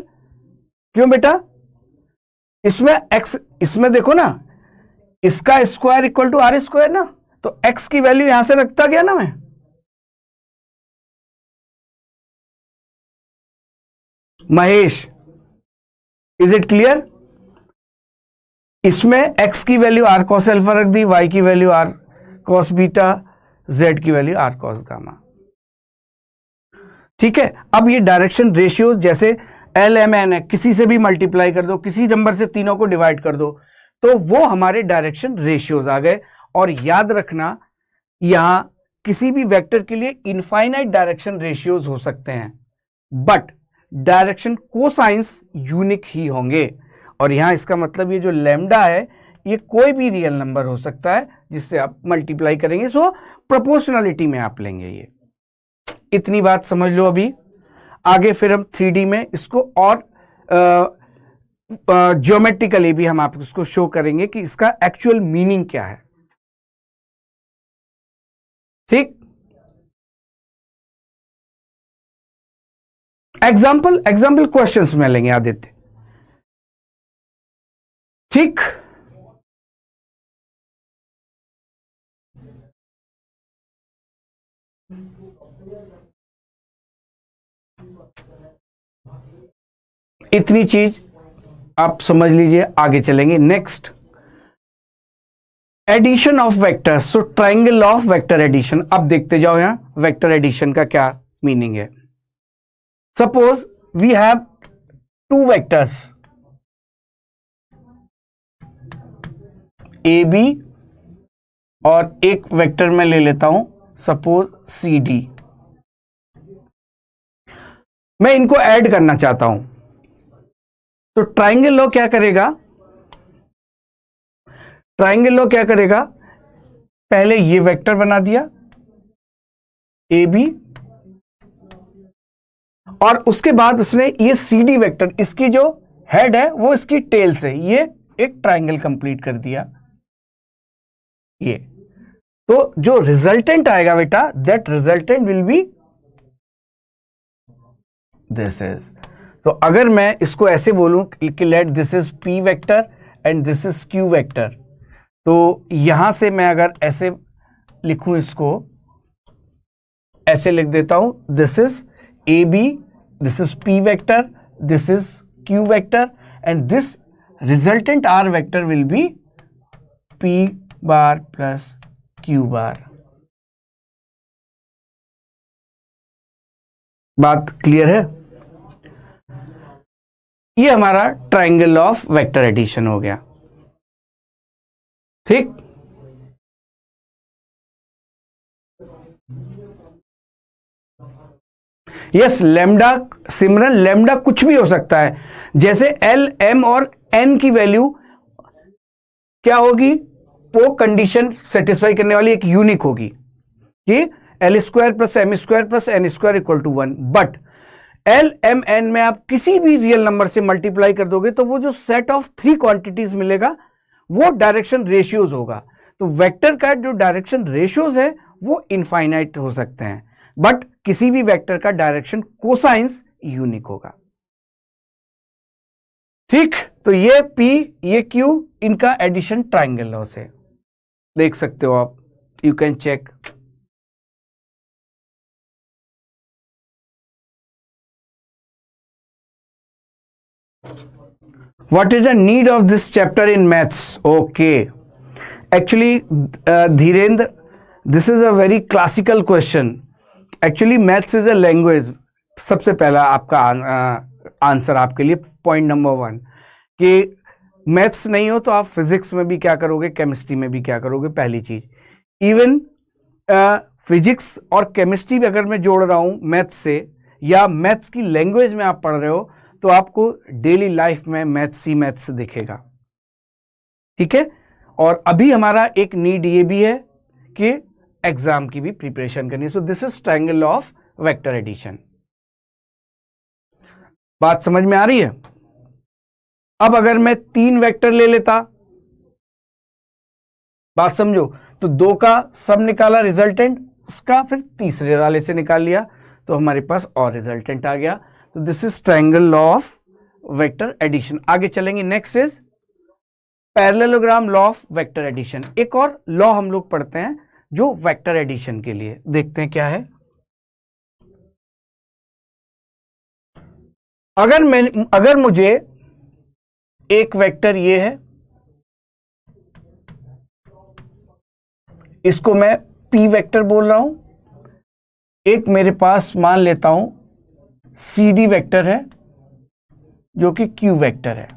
S1: क्यों बेटा, इसमें x, इसमें देखो ना, इसका square equal to R square ना, तो x की वैल्यू यहां से रखता गया ना मैं। Mahesh, is it clear? इसमें x की वैल्यू R cos अल्फा रख दी, y की value R cos beta, z की वैल्यू R cos गामा। ठीक है, अब ये डायरेक्शन रेशियो जैसे एल एम एन है, किसी से भी मल्टीप्लाई कर दो, किसी नंबर से तीनों को डिवाइड कर दो, तो वो हमारे डायरेक्शन रेशियोज आ गए। और याद रखना, यहां किसी भी वेक्टर के लिए इनफाइनाइट डायरेक्शन रेशियोज हो सकते हैं, बट डायरेक्शन कोसाइंस यूनिक ही होंगे। और यहां इसका मतलब ये जो लैम्डा है, ये कोई भी रियल नंबर हो सकता है जिससे आप मल्टीप्लाई करेंगे, सो प्रोपोर्शनलिटी में आप लेंगे। ये इतनी बात समझ लो। अभी आगे फिर हम 3D में इसको और ज्योमेट्रिकली भी हम आपको इसको शो करेंगे कि इसका एक्चुअल मीनिंग क्या है। ठीक, एग्जाम्पल क्वेश्चंस में लेंगे आदित्य। ठीक, इतनी चीज आप समझ लीजिए, आगे चलेंगे। Next, addition of vectors, so triangle of vector addition. अब देखते जाओ यहां वेक्टर एडिशन का क्या मीनिंग है। Suppose we have two vectors A B, और एक वेक्टर में ले लेता हूं सपोज सी डी। मैं इनको ऐड करना चाहता हूं, तो ट्राइंगल लॉ क्या करेगा, ट्राइंगल लॉ क्या करेगा, पहले ये वेक्टर बना दिया ए बी, और उसके बाद उसने ये सी डी वेक्टर, इसकी जो हेड है वो इसकी टेल से ये एक ट्राइंगल कंप्लीट कर दिया। ये तो जो रिजल्टेंट आएगा बेटा, that resultant will be this is. तो अगर मैं इसको ऐसे बोलूं कि let this is P vector and this is Q vector, तो यहां से मैं अगर ऐसे लिखूं, इसको ऐसे लिख देता हूं, this is A B, this is P vector, this is Q vector, and this resultant R vector will be P bar plus Q bar. बात क्लियर है? ये हमारा ट्राइंगल ऑफ वेक्टर एडिशन हो गया। ठीक, यस, लेमडा, सिमरन लेमडा कुछ भी हो सकता है, जैसे एल एम और एन की वैल्यू क्या होगी, वो कंडीशन सेटिस्फाई करने वाली एक यूनिक होगी कि l square plus m square plus n square equal to 1। But l m n में आप किसी भी रियल नंबर से मल्टीप्लाई कर दोगे तो वो जो सेट ऑफ 3 क्वांटिटीज मिलेगा वो डायरेक्शन रेशियोज होगा। तो वेक्टर का जो डायरेक्शन रेशियोज है वो इनफाइनाइट हो सकते हैं, बट किसी भी वेक्टर का डायरेक्शन कोसाइंस यूनिक होगा। ठीक, तो ये P ये Q, इनका एडिशन ट्राइंगल लॉ से देख सकते हो आप, you can check. What is the need of this chapter in maths? Okay, actually Dhirendra, this is a very classical question. Actually maths is a language. सबसे पहला आपका आंसर आपके लिए पॉइंट नंबर 1 कि मैथ्स नहीं हो तो आप फिजिक्स में भी क्या करोगे, केमिस्ट्री में भी क्या करोगे। पहली चीज, इवन फिजिक्स और केमिस्ट्री भी अगर मैं जोड़ रहा हूं मैथ्स से, या मैथ्स की लैंग्वेज में आप पढ़ रहे हो तो आपको डेली लाइफ में मैथ्स ही मैथ्स दिखेगा। ठीक है, और अभी हमारा एक नीड ये भी है कि एग्जाम की भी प्रिपरेशन करनी है। So this is triangle law of vector addition. बात समझ में आ रही है? अब अगर मैं 3 वेक्टर ले लेता, बात समझो, तो 2 का सब निकाला रिजल्टेंट उसका, फिर तीसरे वाले से निकाल लिया तो हमारे पास और रिजल्टेंट आ गया। तो this is triangle law of vector addition. आगे चलेंगे, next is parallelogram law of vector addition. एक और लॉ हम लोग पढ़ते हैं जो वेक्टर एडिशन के लिए, देखते हैं क्या है। अगर मुझे एक वेक्टर ये है, इसको मैं P वेक्टर बोल रहा हूं, एक मेरे पास मान लेता हूं CD वेक्टर है जो कि Q वेक्टर है।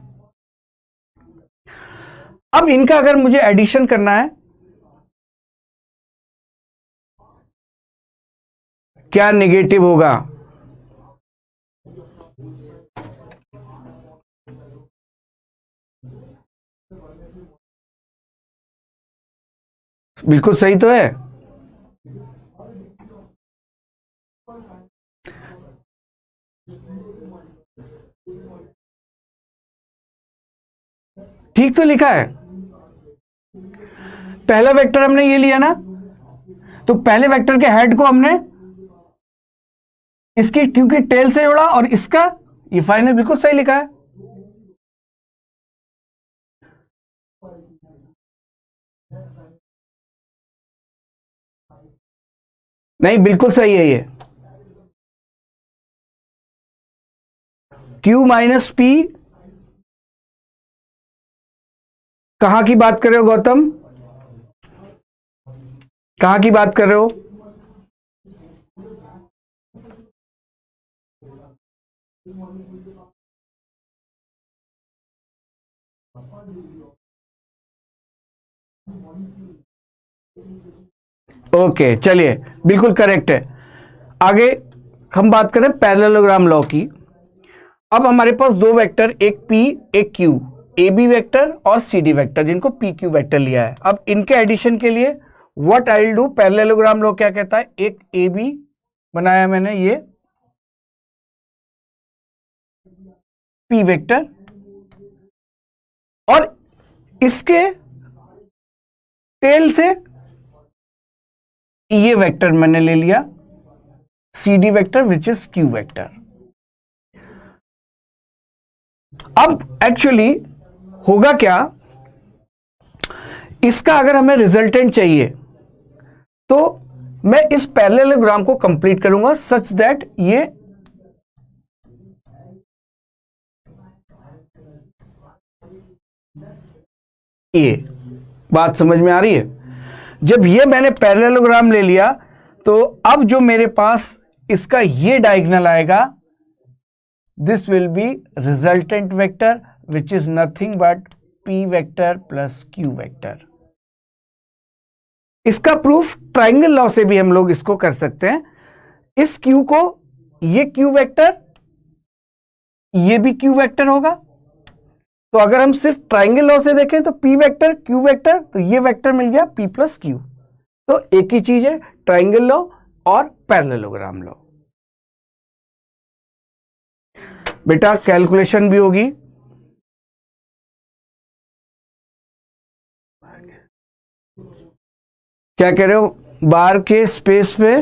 S1: अब इनका अगर मुझे एडिशन करना है, क्या नेगेटिव होगा? बिल्कुल सही तो है। ठीक तो लिखा है। पहला वेक्टर हमने ये लिया ना, तो पहले वेक्टर के हेड को हमने इसकी क्योंकि टेल से जोड़ा और इसका ये फाइनल, बिल्कुल सही लिखा है। नहीं, बिल्कुल सही है ये। Q माइनस P, कहां की बात कर रहे हो गौतम? कहां की बात कर रहे हो? ओके, चलिए, बिल्कुल करेक्ट है। आगे हम बात करें पैरेललोग्राम लॉ की। अब हमारे पास 2 वेक्टर, एक P एक Q, AB वेक्टर और CD वेक्टर, जिनको PQ वेक्टर लिया है। अब इनके एडिशन के लिए what I will do, parallelogram law क्या कहता है, एक AB बनाया मैंने, ये P वेक्टर, और इसके टेल से ये वेक्टर मैंने ले लिया CD vector which is Q vector. अब एक्चुअली होगा क्या, इसका अगर हमें रिजल्टेंट चाहिए तो मैं इस पैरेललोग्राम को कंप्लीट करूंगा सच दैट ये बात समझ में आ रही है। जब ये मैंने पैरेललोग्राम ले लिया तो अब जो मेरे पास इसका ये डायगोनल आएगा, this will be resultant vector which is nothing but P vector plus Q vector. इसका प्रूफ ट्रायंगल लॉ से भी हम लोग इसको कर सकते हैं। इस Q को, ये Q वेक्टर, ये भी Q वेक्टर होगा। तो अगर हम सिर्फ ट्रायंगल लॉ से देखें तो P वेक्टर Q वेक्टर, तो ये वेक्टर मिल गया P प्लस Q। तो एक ही चीज है, ट्रायंगल लॉ और पैरेललोग्राम लॉ। बेटा कैलकुलेशन भी होगी। क्या कह रहे हो, बार के स्पेस पे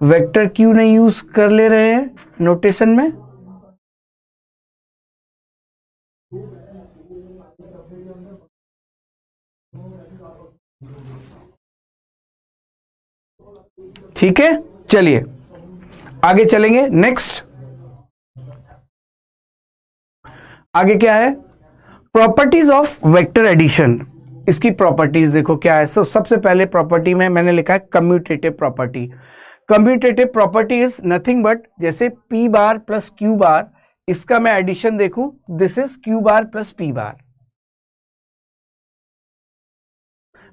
S1: वेक्टर क्यू नहीं यूज कर ले रहे हैं नोटेशन में? ठीक है, चलिए आगे चलेंगे। नेक्स्ट आगे क्या है, प्रॉपर्टीज ऑफ वेक्टर एडिशन। इसकी प्रॉपर्टीज देखो क्या है। सबसे पहले प्रॉपर्टी में मैंने लिखा है commutative property. Commutative property is nothing but, जैसे P बार प्लस Q बार, इसका मैं एडिशन देखूं, this is Q bar plus P बार।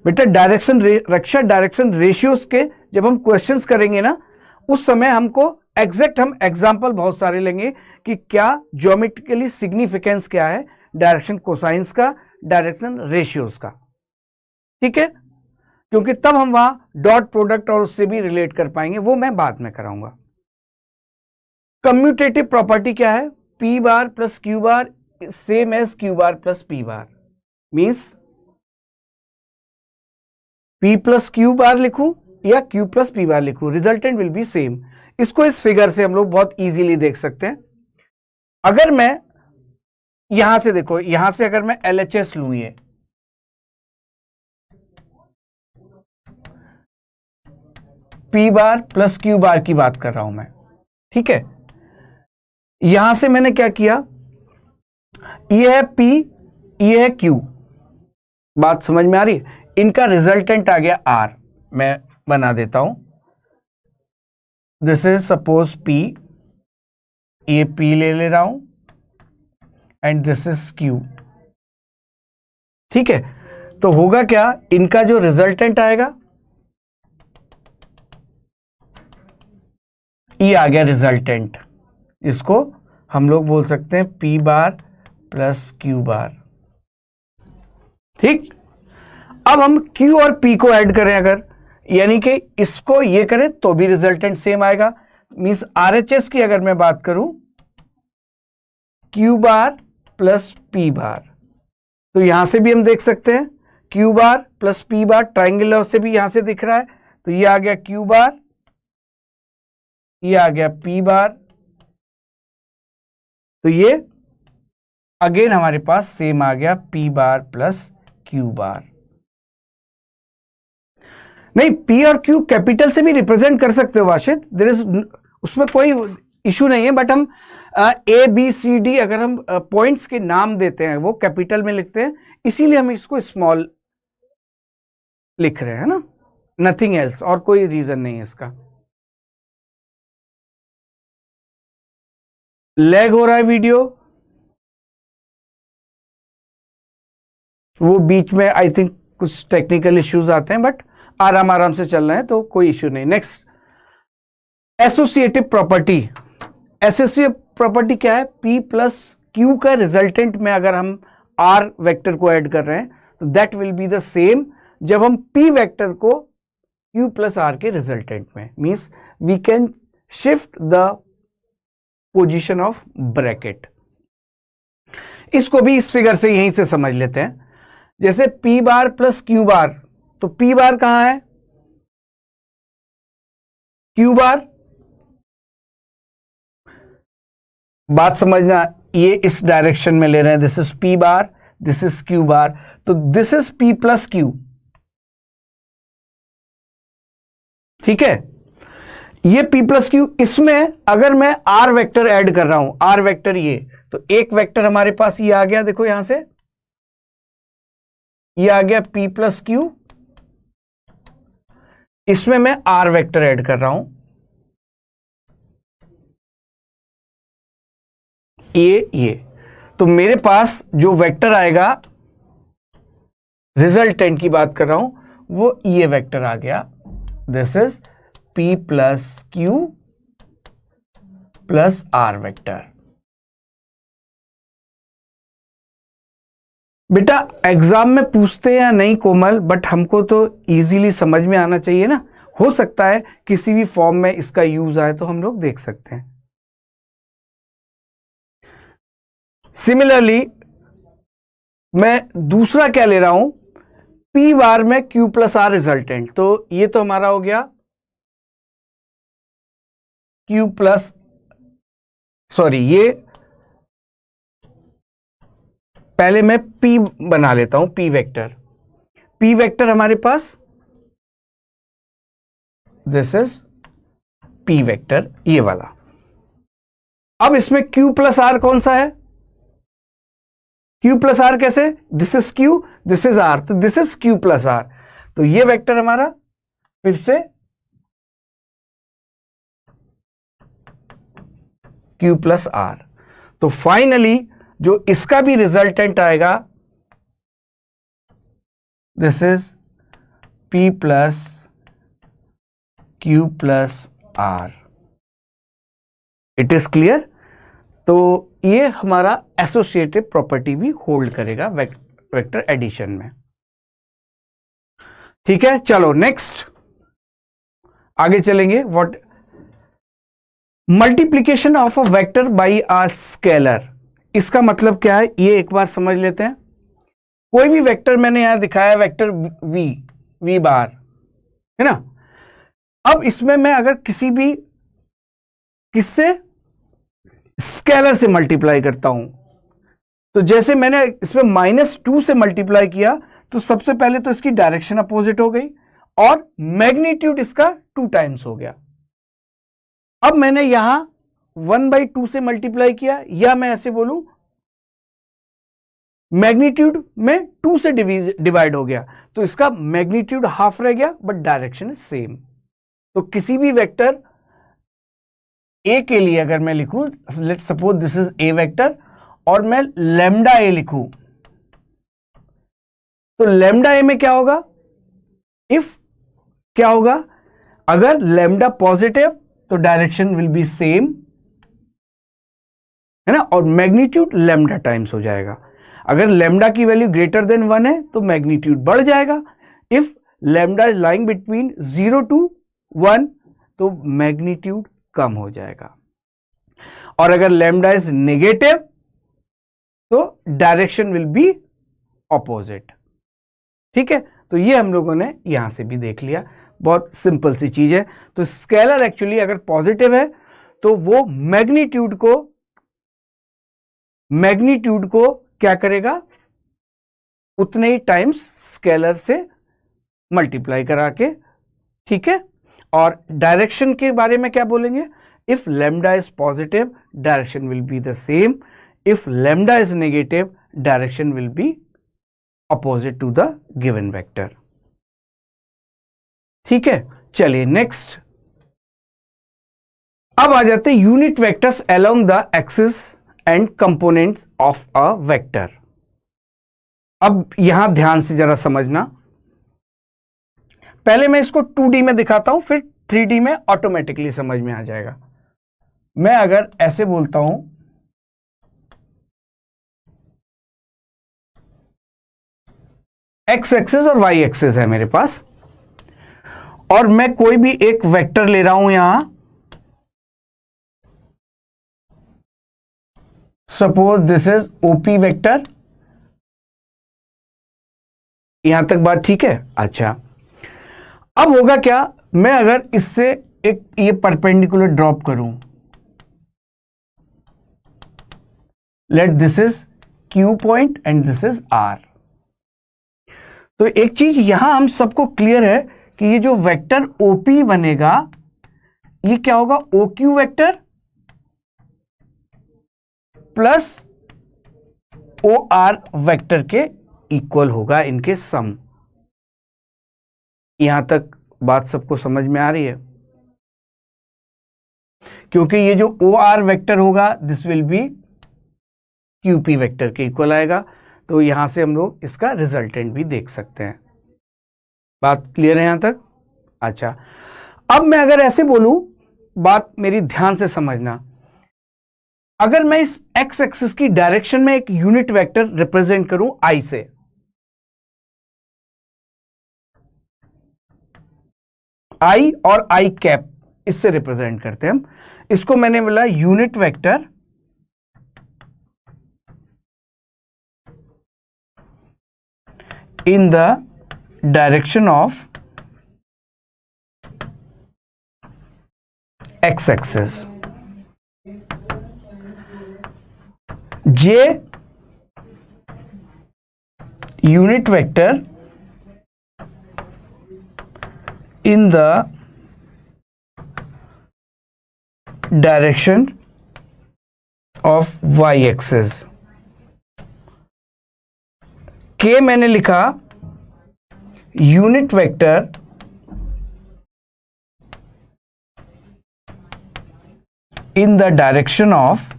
S1: बेटा डायरेक्शन रेशियोज के जब हम क्वेश्चंस करेंगे ना, उस समय हमको एग्जैक्ट हम एग्जाम्पल बहुत सारे लेंगे कि क्या ज्योमेट्रिकली सिग्निफिकेंस क्या है डायरेक्शन कोसाइंस का, डायरेक्शन रेशियोज का, ठीक है, क्योंकि तब हम वहां डॉट प्रोडक्ट और उससे भी रिलेट कर पाएंगे, वो मैं बाद में कराऊंगा। कम्यूटेटिव प्रॉपर्टी क्या है? P bar plus Q bar same as Q bar plus P bar, means P plus Q bar लिखूं या क्यू प्लस पी बार लिखूं, रिजल्टेंट विल बी सेम। इसको इस फिगर से हम लोग बहुत इजीली देख सकते हैं। अगर मैं यहां से देखो, यहां से अगर मैं LHS लूं, ये पी बार प्लस क्यू बार की बात कर रहा हूं मैं, ठीक है। यहां से मैंने क्या किया, ये है P, ये है Q, बात समझ में आ रही है? इनका रिजल्टेंट आ गया R, मैं बना देता हूं, दिस इज सपोज P, ये P ले रहा हूं एंड दिस इज Q, ठीक है। तो होगा क्या, इनका जो रिजल्टेंट आएगा, ये आ गया रिजल्टेंट, इसको हम लोग बोल सकते हैं P बार प्लस Q बार, ठीक। अब हम Q और P को ऐड करें अगर, यानी कि इसको ये करें तो भी रिजल्टेंट सेम आएगा, मींस RHS की अगर मैं बात करूं Q बार प्लस P बार, तो यहां से भी हम देख सकते हैं Q बार प्लस P बार, ट्राइंगुलर से भी यहां से दिख रहा है, तो ये आ गया Q बार, ये आ गया P बार, तो ये अगेन हमारे पास सेम आ गया P बार प्लस Q बार। नहीं, P और Q कैपिटल से भी रिप्रेजेंट कर सकते हो वाशिद, देयर इज, उसमें कोई इशू नहीं है, बट हम ABCD अगर हम पॉइंट्स के नाम देते हैं वो कैपिटल में लिखते हैं, इसीलिए हम इसको स्मॉल लिख रहे हैं ना, नथिंग एल्स, और कोई रीजन नहीं है इसका। लैग हो रहा है वीडियो, वो बीच में आई थिंक कुछ टेक्निकल इश्यूज आते हैं, बट आराम से चल रहे हैं तो कोई इश्यू नहीं। Next, associative property. Associative property क्या है? P प्लस क्यू का रिजल्टेंट में अगर हम R वेक्टर को ऐड कर रहे हैं तो that will be the same जब हम P वेक्टर को Q प्लस R के रिजल्टेंट में, means we can shift the position of bracket. इसको भी इस फिगर से यहीं से समझ लेते हैं, जैसे P बार प्लस Q बार, तो P बार कहां है? Q बार, बात समझना, ये इस डायरेक्शन में ले रहे हैं, this is P bar, this is Q बार, तो this is P plus Q, ठीक है। ये P प्लस Q, इसमें अगर मैं R वेक्टर ऐड कर रहा हूं, R वेक्टर ये, तो एक वेक्टर हमारे पास ये आ गया, देखो यहां से ये आ गया P प्लस Q, इसमें मैं R वेक्टर ऐड कर रहा हूं, ये, तो मेरे पास जो वेक्टर आएगा, रिजल्टेंट की बात कर रहा हूं, वो ये वेक्टर आ गया, this is P plus Q plus R vector. बेटा एग्जाम में पूछते हैं या नहीं कोमल, बट हमको तो इजीली समझ में आना चाहिए ना, हो सकता है किसी भी फॉर्म में इसका यूज आए तो हम लोग देख सकते हैं। सिमिलरली मैं दूसरा क्या ले रहा हूं, P बार में Q प्लस R रिजल्टेंट, तो ये तो हमारा हो गया Q प्लस, सॉरी, ये पहले मैं P बना लेता हूं, P वेक्टर हमारे पास, दिस इज P वेक्टर, ये वाला। अब इसमें Q प्लस R कौन सा है? Q प्लस R कैसे? This is Q, this is R, तो this is Q plus R, तो ये वेक्टर हमारा फिर से Q प्लस R। तो फाइनली जो इसका भी रिजल्टेंट आएगा, this is P plus Q plus R, it is clear. तो ये हमारा एसोसिएटिव प्रॉपर्टी भी होल्ड करेगा वेक्टर एडिशन में। ठीक है, चलो नेक्स्ट आगे चलेंगे। What multiplication of a vector by a scalar, इसका मतलब क्या है ये एक बार समझ लेते हैं। कोई भी वेक्टर मैंने यहां दिखाया, वेक्टर वी बार है ना। अब इसमें मैं अगर किससे स्केलर से मल्टीप्लाई करता हूं, तो जैसे मैंने इसमें -2 से मल्टीप्लाई किया तो सबसे पहले तो इसकी डायरेक्शन अपोजिट हो गई और मैग्नीट्यूड इसका 2 टाइम्स हो गया। अब मैंने यहां 1/2 से मल्टीप्लाई किया, या मैं ऐसे बोलूं मैग्नीट्यूड में 2 से डिवाइड हो गया, तो इसका मैग्नीट्यूड हाफ रह गया बट डायरेक्शन इज सेम। तो किसी भी वेक्टर ए के लिए अगर मैं लिखूं, let's suppose this is A vector और मैं लैम्डा ए लिखूं, तो लैम्डा ए में क्या होगा, क्या होगा, अगर लैम्डा पॉजिटिव तो डायरेक्शन विल बी सेम, है ना, और मैग्नीट्यूड लैम्डा टाइम्स हो जाएगा। अगर लैम्डा की वैल्यू ग्रेटर देन 1 है तो मैग्नीट्यूड बढ़ जाएगा। If lambda is lying between 0 to 1 तो मैग्नीट्यूड कम हो जाएगा, और अगर लैम्डा इज नेगेटिव तो डायरेक्शन विल बी ऑपोजिट। ठीक है, तो ये हम लोगों ने यहां से भी देख लिया, बहुत सिंपल सी चीज है। तो स्केलर एक्चुअली अगर पॉजिटिव है तो वो मैग्नीट्यूड को क्या करेगा, उतने ही टाइम्स स्केलर से मल्टीप्लाई करा के। ठीक है, और डायरेक्शन के बारे में क्या बोलेंगे, if lambda is positive direction will be the same, if lambda is negative direction will be opposite to the given vector. ठीक है, चलिए नेक्स्ट अब आ जाते हैं unit vectors along the axis and components of a vector. अब यहां ध्यान से जरा समझना, पहले मैं इसको 2D में दिखाता हूं, फिर 3D में ऑटोमेटिकली समझ में आ जाएगा। मैं अगर ऐसे बोलता हूं एक्स एक्सिस और वाई एक्सिस है मेरे पास, और मैं कोई भी एक वेक्टर ले रहा हूं यहां, suppose this is OP vector. यहां तक बात ठीक है? अच्छा, अब होगा क्या, मैं अगर इससे एक ये परपेंडिकुलर ड्रॉप करूं, let this is Q point and this is R। तो एक चीज यहां हम सबको क्लियर है कि ये जो वेक्टर OP बनेगा ये क्या होगा, OQ vector plus OR vector के इक्वल होगा, इनके सम। यहां तक बात सबको समझ में आ रही है? क्योंकि ये जो OR वेक्टर होगा this will be QP vector के इक्वल आएगा, तो यहां से हम लोग इसका रिजल्टेंट भी देख सकते हैं। बात क्लियर है यहां तक? अच्छा, अब मैं अगर ऐसे बोलूं, बात मेरी ध्यान से समझना, अगर मैं इस एक्स एक्सिस की डायरेक्शन में एक यूनिट वेक्टर रिप्रेजेंट करूं I से, I और I कैप इससे रिप्रेजेंट करते हैं हम, इसको मैंने बोला unit vector in the direction of x-axis, J unit vector in the direction of y-axis। K मैंने लिखा unit vector in the direction of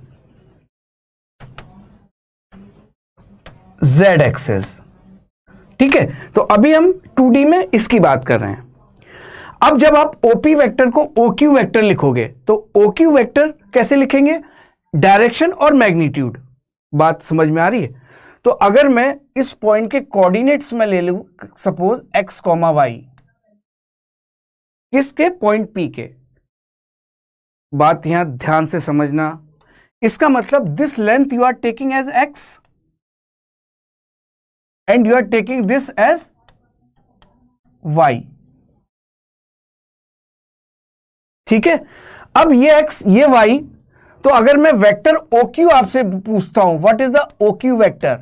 S1: Z axis. ठीक है, तो अभी हम 2D में इसकी बात कर रहे हैं। अब जब आप ओपी वेक्टर को ओक्यू वेक्टर लिखोगे तो ओक्यू वेक्टर कैसे लिखेंगे? डायरेक्शन और मैग्नीट्यूड। बात समझ में आ रही है? तो अगर मैं इस पॉइंट के कोऑर्डिनेट्स में ले लूं, सपोज x, y, किसके? पॉइंट P के। बात यहां ध्यान से समझना, इसका मतलब this length you are taking as x and you are taking this as y। ठीक है, अब ये x ये y, तो अगर मैं वेक्टर OQ आपसे पूछता हूं what is the OQ vector,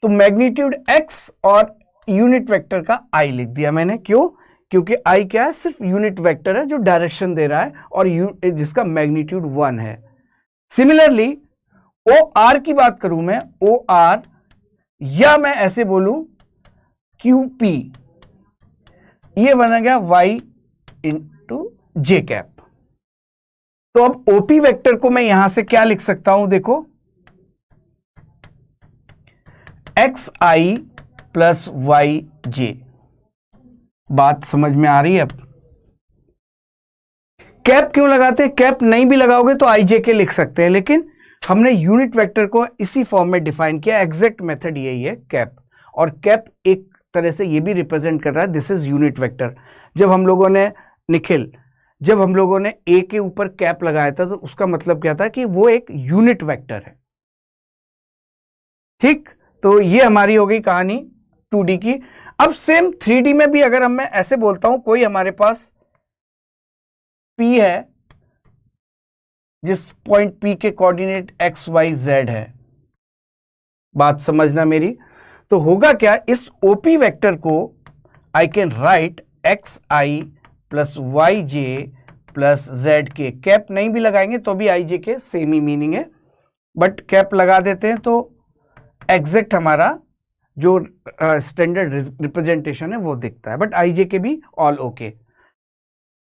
S1: तो मैग्नीट्यूड x और यूनिट वेक्टर का I लिख दिया मैंने। क्यों? क्योंकि I क्या है? सिर्फ यूनिट वेक्टर है जो डायरेक्शन दे रहा है और जिसका मैग्नीट्यूड 1 है। सिमिलरली OR की बात करूं मैं, OR, या मैं ऐसे बोलूं QP, ये बना गया y इंटू जे कैप। तो अब OP वेक्टर को मैं यहां से क्या लिख सकता हूं? देखो, xi प्लस yj। बात समझ में आ रही है? अब कैप क्यों लगाते हैं? कैप नहीं भी लगाओगे तो ij के लिख सकते हैं, लेकिन हमने यूनिट वेक्टर को इसी फॉर्म में डिफाइन किया। एग्जैक्ट मेथड यही है कैप। और कैप एक तरह से ये भी रिप्रेजेंट कर रहा है दिस इज यूनिट वेक्टर। जब हम लोगों ने निखिल, जब हम लोगों ने ए के ऊपर कैप लगाया था तो उसका मतलब क्या था कि वो एक यूनिट वेक्टर है। ठीक, तो ये हमारी हो गई कहानी 2D की। अब सेम 3D में भी अगर मैं ऐसे बोलता हूं, कोई हमारे पास P है जिस पॉइंट P के कोऑर्डिनेट x y z है, बात समझना मेरी, तो होगा क्या? इस OP वेक्टर को I can write xi plus yj plus zk। Cap नहीं भी लगाएंगे तो भी ij के सेम ही मीनिंग है, बट कैप लगा देते हैं तो एग्जैक्ट हमारा जो स्टैंडर्ड रिप्रेजेंटेशन है वो दिखता है, बट ij के भी ऑल ओके।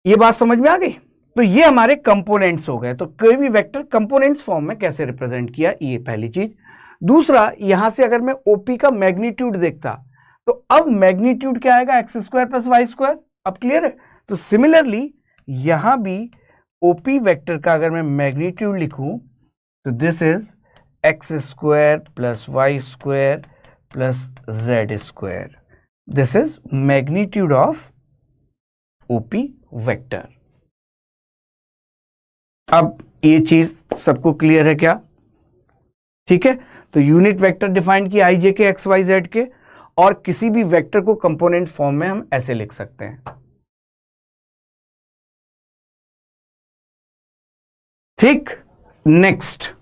S1: ये बात समझ में आ गई? तो ये हमारे कंपोनेंट्स हो गए। तो कोई भी वेक्टर कंपोनेंट्स फॉर्म में कैसे रिप्रेजेंट किया, ये पहली चीज। दूसरा, यहां से अगर मैं OP का मैग्नीट्यूड देखता तो अब मैग्नीट्यूड क्या आएगा? X square plus y square. अब क्लियर है? तो सिमिलरली यहां भी OP वेक्टर का अगर मैं मैग्नीट्यूड लिखूं तो this is x square plus y square plus z square. This is magnitude of OP vector. अब ये चीज सबको क्लियर है क्या? ठीक है, तो यूनिट वेक्टर डिफाइन किया ij के एक्स वाई जेड के, और किसी भी वेक्टर को कंपोनेंट फॉर्म में हम ऐसे लिख सकते हैं। ठीक, नेक्स्ट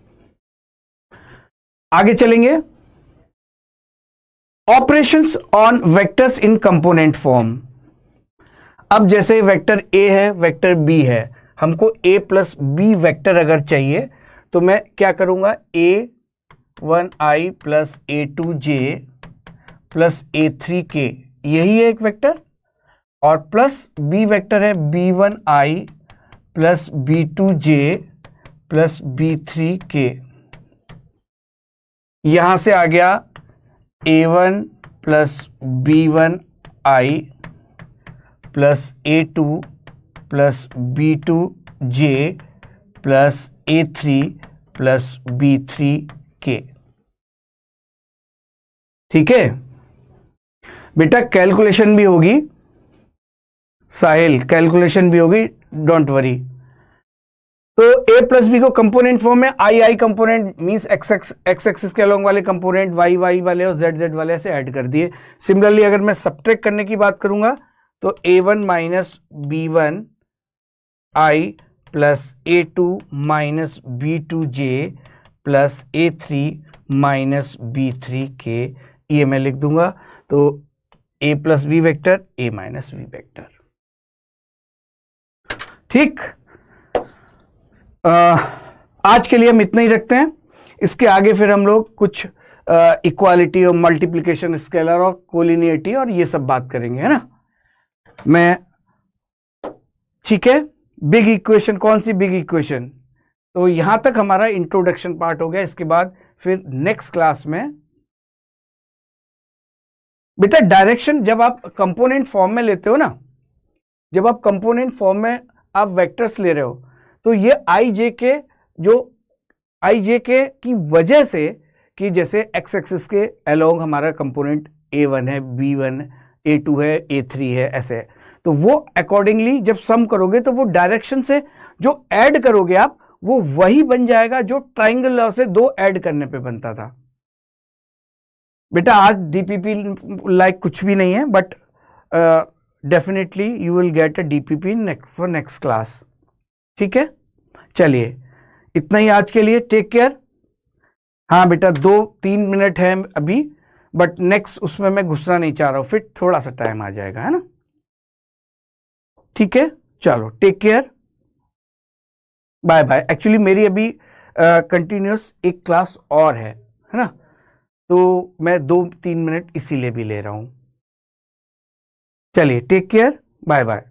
S1: आगे चलेंगे। Operations on vectors in component form. अब जैसे वेक्टर A है, वेक्टर B है, हमको A प्लस B वेक्टर अगर चाहिए तो मैं क्या करूंगा? A1i plus A2j plus A3k, यही है एक वेक्टर, और प्लस B वेक्टर है B1i plus B2j plus B3k। यहां से आ गया A1 plus B1i plus A2 plus B2j plus A3 plus B3k। ठीक है बेटा, कैलकुलेशन भी होगी साहिल, कैलकुलेशन भी होगी, डोंट वरी। तो A प्लस बी को कंपोनेंट फॉर्म में आई कंपोनेंट मींस एक्स एक्सिस के अलोंग वाले कंपोनेंट वाई वाले और जेड वाले ऐसे ऐड कर दिए। सिमिलरली अगर मैं सब्ट्रैक्ट करने की बात करूंगा तो A1 minus B1 i plus A2 minus B2j plus A3 minus B3k, ये मैं लिख दूंगा। तो A plus b vector, A minus b vector. ठीक, आज के लिए हम इतना ही रखते हैं। इसके आगे फिर हम लोग कुछ इक्वालिटी और मल्टीप्लिकेशन, स्केलर और कोलिनियरिटी और ये सब बात करेंगे, है ना। मैं ठीक है, बिग इक्वेशन, कौन सी बिग इक्वेशन? तो यहां तक हमारा इंट्रोडक्शन पार्ट हो गया। इसके बाद फिर नेक्स्ट क्लास में बेटा डायरेक्शन जब आप कंपोनेंट फॉर्म में लेते हो ना, जब आप कंपोनेंट फॉर्म में आप वेक्टर्स ले रहे हो तो ये आई जे के जो आई जे के की वजह से कि जैसे एक्स एक्सिस के अलोंग हमारा कंपोनेंट A1 है, B1 A2 है, A3 है, ऐसे है, तो वो अकॉर्डिंगली जब सम करोगे तो वो डायरेक्शन से जो ऐड करोगे आप वो वही बन जाएगा जो ट्राइंगल लॉ से 2 ऐड करने पे बनता था। बेटा आज डीपीपी लाइक कुछ भी नहीं है, but definitely you will get a DPP for next class. ठीक है, चलिए इतना ही आज के लिए, टेक केयर। हाँ बेटा 2-3 मिनट है अभी, बट नेक्स्ट उसमें मैं घुसना नहीं चाह रहा हूं, फिर थोड़ा सा टाइम आ जाएगा, है ना। ठीक है, चलो take care, bye bye. Actually मेरी अभी कंटिन्यूस एक क्लास और है ना, तो मैं 2-3 मिनट इसीलिए भी ले रहा हूं। चलिए टेक केयर, बाय बाय।